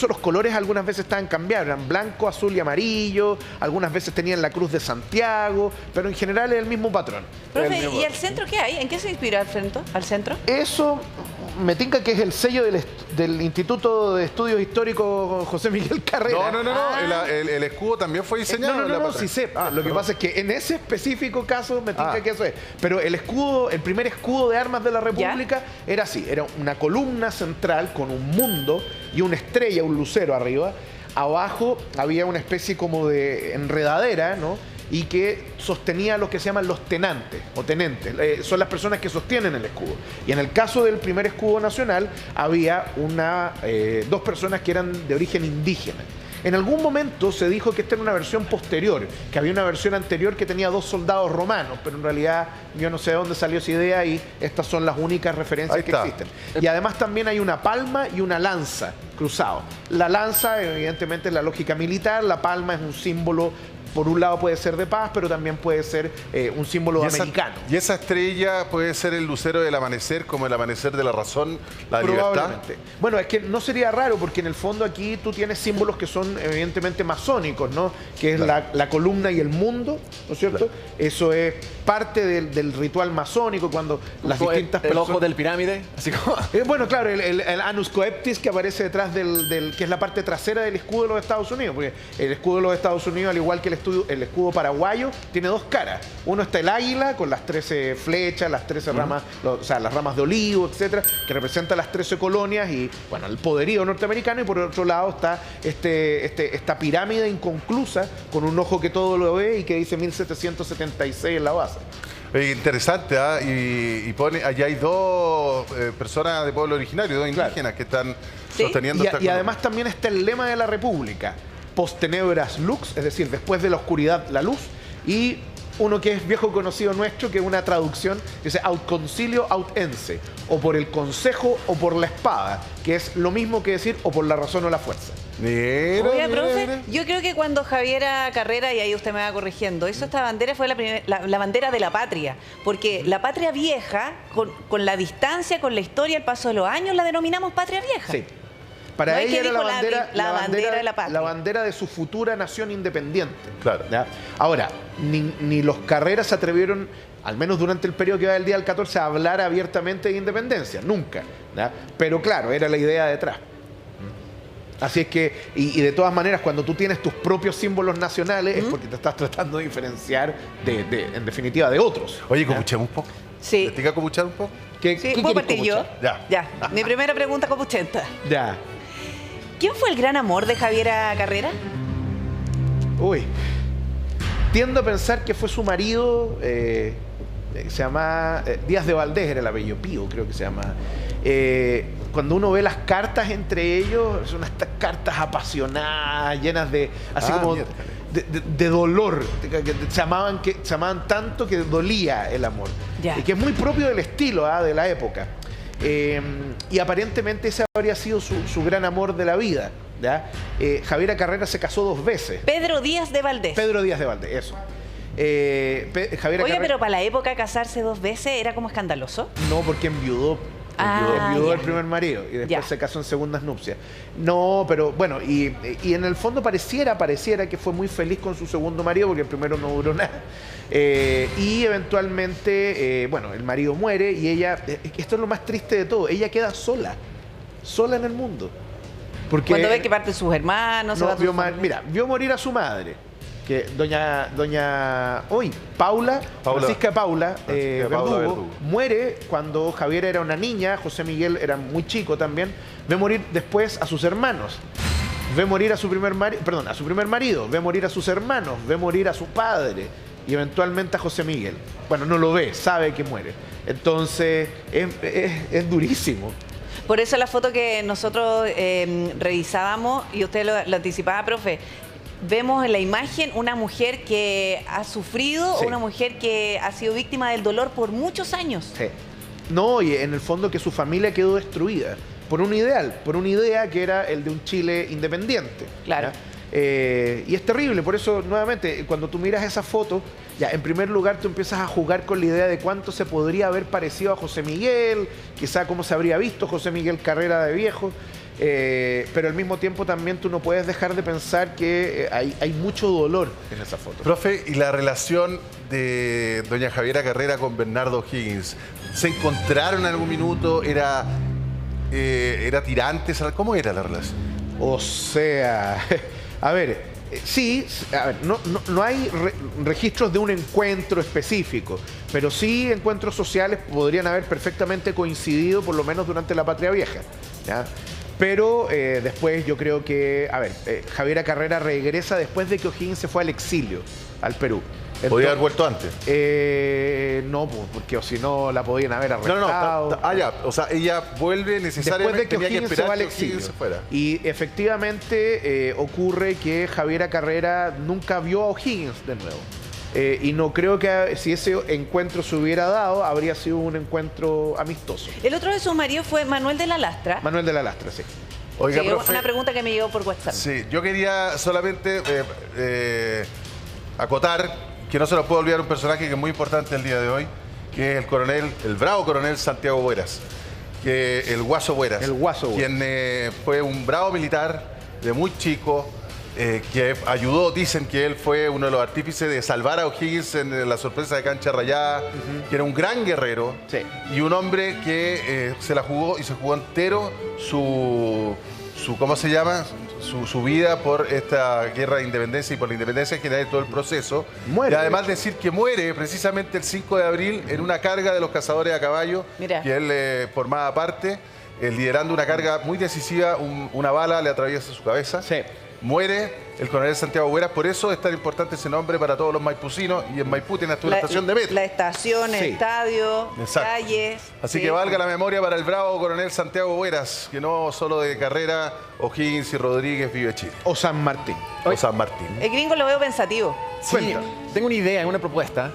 los colores algunas veces estaban cambiados, eran blanco, azul y amarillo, algunas veces tenían la cruz de Santiago, pero en general es el mismo patrón. Profe, Es el mismo ¿y al patrón. centro qué hay? ¿En qué se inspira al centro? ¿Al centro? Eso me tinca que es el sello del Instituto de Estudios Históricos José Miguel Carrera. No. El escudo también fue diseñado. No, sí sé. Lo que pasa es que en ese específico caso me tinca que eso es. Pero el escudo, el primer escudo de armas de la República era así. Era una columna central con un mundo y una estrella, un lucero arriba. Abajo había una especie como de enredadera, ¿no? Y que sostenía lo que se llaman los tenantes o tenentes. Son las personas que sostienen el escudo. Y en el caso del primer escudo nacional había dos personas que eran de origen indígena. En algún momento se dijo que esta era una versión posterior, que había una versión anterior que tenía 2 soldados romanos, pero en realidad yo no sé de dónde salió esa idea y estas son las únicas referencias que existen. Y además también hay una palma y una lanza cruzado. La lanza, evidentemente, es la lógica militar, la palma es un símbolo. Por un lado puede ser de paz, pero también puede ser un símbolo americano. ¿Y esa estrella puede ser el lucero del amanecer, como el amanecer de la razón, la libertad? Bueno, es que no sería raro, porque en el fondo aquí tú tienes símbolos que son evidentemente masónicos, ¿no? Que es la columna y el mundo, ¿no es cierto? Eso es parte del ritual masónico, cuando las distintas personas... El ojo del pirámide, así como... bueno, claro, el anus coeptis que aparece detrás que es la parte trasera del escudo de los Estados Unidos, porque el escudo de los Estados Unidos, al igual que el escudo paraguayo, tiene 2 caras. Uno está el águila con las 13 flechas, las 13 ramas, o sea, las ramas de olivo, etcétera, que representa las 13 colonias y, bueno, el poderío norteamericano. Y por otro lado está esta pirámide inconclusa con un ojo que todo lo ve y que dice 1776 en la base. Interesante, ¿ah? Y pone, allá hay 2 personas de pueblo originario, 2 indígenas que están sosteniendo esta y además también está el lema de la República: post tenebras lux, es decir, después de la oscuridad la luz, y uno que es viejo conocido nuestro, que es una traducción que dice aut concilio aut ense, o por el consejo o por la espada, que es lo mismo que decir o por la razón o la fuerza. Oiga, profe, yo creo que cuando Javiera Carrera, y ahí usted me va corrigiendo, hizo esta bandera, fue la bandera de la patria, porque la patria vieja, con la distancia, con la historia, el paso de los años, la denominamos patria vieja. Sí. Para ella era la bandera de la patria. La bandera de su futura nación independiente. Claro. ¿Ya? Ahora, ni los Carreras se atrevieron, al menos durante el periodo que va del día del 14, a hablar abiertamente de independencia. Nunca. ¿Ya? Pero claro, era la idea detrás. Así es que, y de todas maneras, cuando tú tienes tus propios símbolos nacionales, es porque te estás tratando de diferenciar, en definitiva, de otros. Oye, copuchemos un poco. Sí. ¿Te tiga copuchar un poco? ¿Puedo partir yo? Ya. Mi primera pregunta copuchenta. Ya. ¿Quién fue el gran amor de Javiera Carrera? Uy. Tiendo a pensar que fue su marido, se llama Díaz de Valdés, era el apellido, Pío creo que se llama. Cuando uno ve las cartas entre ellos, son estas cartas apasionadas, llenas de, así como de dolor, que se amaban tanto que dolía el amor. Y que es muy propio del estilo de la época. Y aparentemente ese habría sido su gran amor de la vida. ¿Ya? Javiera Carrera se casó 2 veces. Pedro Díaz de Valdés. Pedro Díaz de Valdés, eso. Pero para la época casarse 2 veces era como escandaloso. No, porque enviudó. Enviudó el primer marido y después se casó en segundas nupcias. No, pero bueno, y en el fondo pareciera que fue muy feliz con su segundo marido, porque el primero no duró nada. Y eventualmente, bueno, el marido muere y ella, esto es lo más triste de todo, ella queda sola en el mundo. Porque cuando ve que parten sus hermanos, vio morir a su madre, que Francisca Paula Verdugo, muere cuando Javiera era una niña, José Miguel era muy chico también, ve morir después a sus hermanos, ve morir a su primer marido, ve morir a sus hermanos, ve morir a su padre y eventualmente a José Miguel. Bueno, no lo ve, sabe que muere. Entonces, es durísimo. Por eso la foto que nosotros revisábamos, y usted lo anticipaba, profe, vemos en la imagen una mujer que ha sufrido, una mujer que ha sido víctima del dolor por muchos años. Sí. No, y en el fondo que su familia quedó destruida por un idea que era el de un Chile independiente. Claro. Y es terrible, por eso nuevamente, cuando tú miras esa foto, ya en primer lugar tú empiezas a jugar con la idea de cuánto se podría haber parecido a José Miguel, quizá cómo se habría visto José Miguel Carrera de viejo, pero al mismo tiempo también tú no puedes dejar de pensar que hay mucho dolor en esa foto. Profe, ¿y la relación de doña Javiera Carrera con Bernardo O'Higgins? ¿Se encontraron en algún minuto? era tirante? ¿Cómo era la relación? O sea, a ver, sí, a ver, no hay registros de un encuentro específico, pero sí encuentros sociales podrían haber perfectamente coincidido, por lo menos durante la Patria Vieja, ¿ya? Pero después yo creo que, a ver, Javiera Carrera regresa después de que O'Higgins se fue al exilio, al Perú. Entonces, ¿Podría haber vuelto antes? No, pues, porque o si no la podían haber arrestado. Ya. O sea, ella vuelve necesariamente. Después de que O'Higgins se va al exilio. Se fuera. Y efectivamente ocurre que Javiera Carrera nunca vio a O'Higgins de nuevo. Y no creo que si ese encuentro se hubiera dado, habría sido un encuentro amistoso. El otro de sus maridos fue Manuel de la Lastra. Manuel de la Lastra, sí. Oiga, Sí, profe, una pregunta que me llegó por WhatsApp. sí, yo quería solamente acotar que no se nos puede olvidar un personaje que es muy importante el día de hoy, que es el bravo coronel Santiago Bueras, que el Guaso Bueras. El Guaso Bueras. Quien fue un bravo militar de muy chico, que ayudó, dicen que él fue uno de los artífices de salvar a O'Higgins en la sorpresa de Cancha Rayada, que era un gran guerrero, Sí. y un hombre que se la jugó y se jugó entero su ¿cómo se llama? Su vida por esta guerra de independencia y por la independencia en general de todo el proceso. Muere. Y además decir que muere precisamente el 5 de abril en una carga de los cazadores a caballo, Mira. que él formaba parte, liderando una carga muy decisiva, una bala le atraviesa su cabeza. Sí. Muere el coronel Santiago Bueras, por eso es tan importante ese nombre para todos los maipucinos, y en Maipú tiene hasta una estación de metro. La estación, el Sí. estadio, Exacto. calles. Así sí. que valga la memoria para el bravo coronel Santiago Bueras, que no solo de carrera, O'Higgins y Rodríguez vive Chile. O San Martín. O San Martín. El gringo lo veo pensativo. Sí, Cuenta. tengo una idea, una propuesta,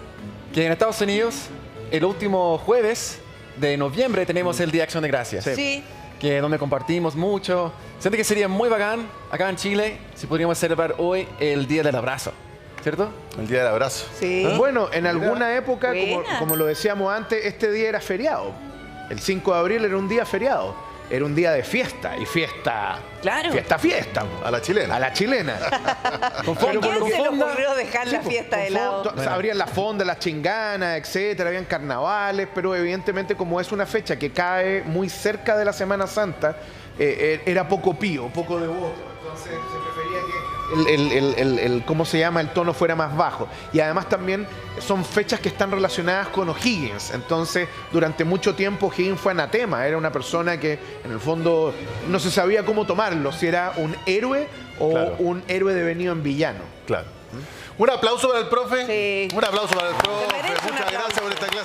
que en Estados Unidos, el último jueves de noviembre tenemos el Día de Acción de Gracias. Sí. Que donde compartimos mucho. Siento que sería muy bacán acá en Chile si podríamos celebrar hoy el Día del Abrazo, ¿cierto? El día del abrazo. Sí. Bueno, en alguna época, Buena. como lo decíamos antes, este día era feriado. El 5 de abril era un día feriado. Era un día de fiesta. Y fiesta... Claro. Fiesta. A la chilena. A la chilena. ¿A quién se le ocurrió dejar la fiesta de lado? Habrían las fondas, las chinganas, etcétera, habían carnavales, pero evidentemente como es una fecha que cae muy cerca de la Semana Santa, era poco pío, poco devoto. Entonces se prefería que ¿cómo se llama? El tono fuera más bajo. Y además también son fechas que están relacionadas con O'Higgins. Entonces, durante mucho tiempo O'Higgins fue anatema. Era una persona que, en el fondo, no se sabía cómo tomarlo. Si era un héroe o Claro. un héroe devenido en villano. Claro. Un aplauso para el profe. Sí. Un aplauso para el profe. Se merece un Muchas aplauso. gracias por esta clase.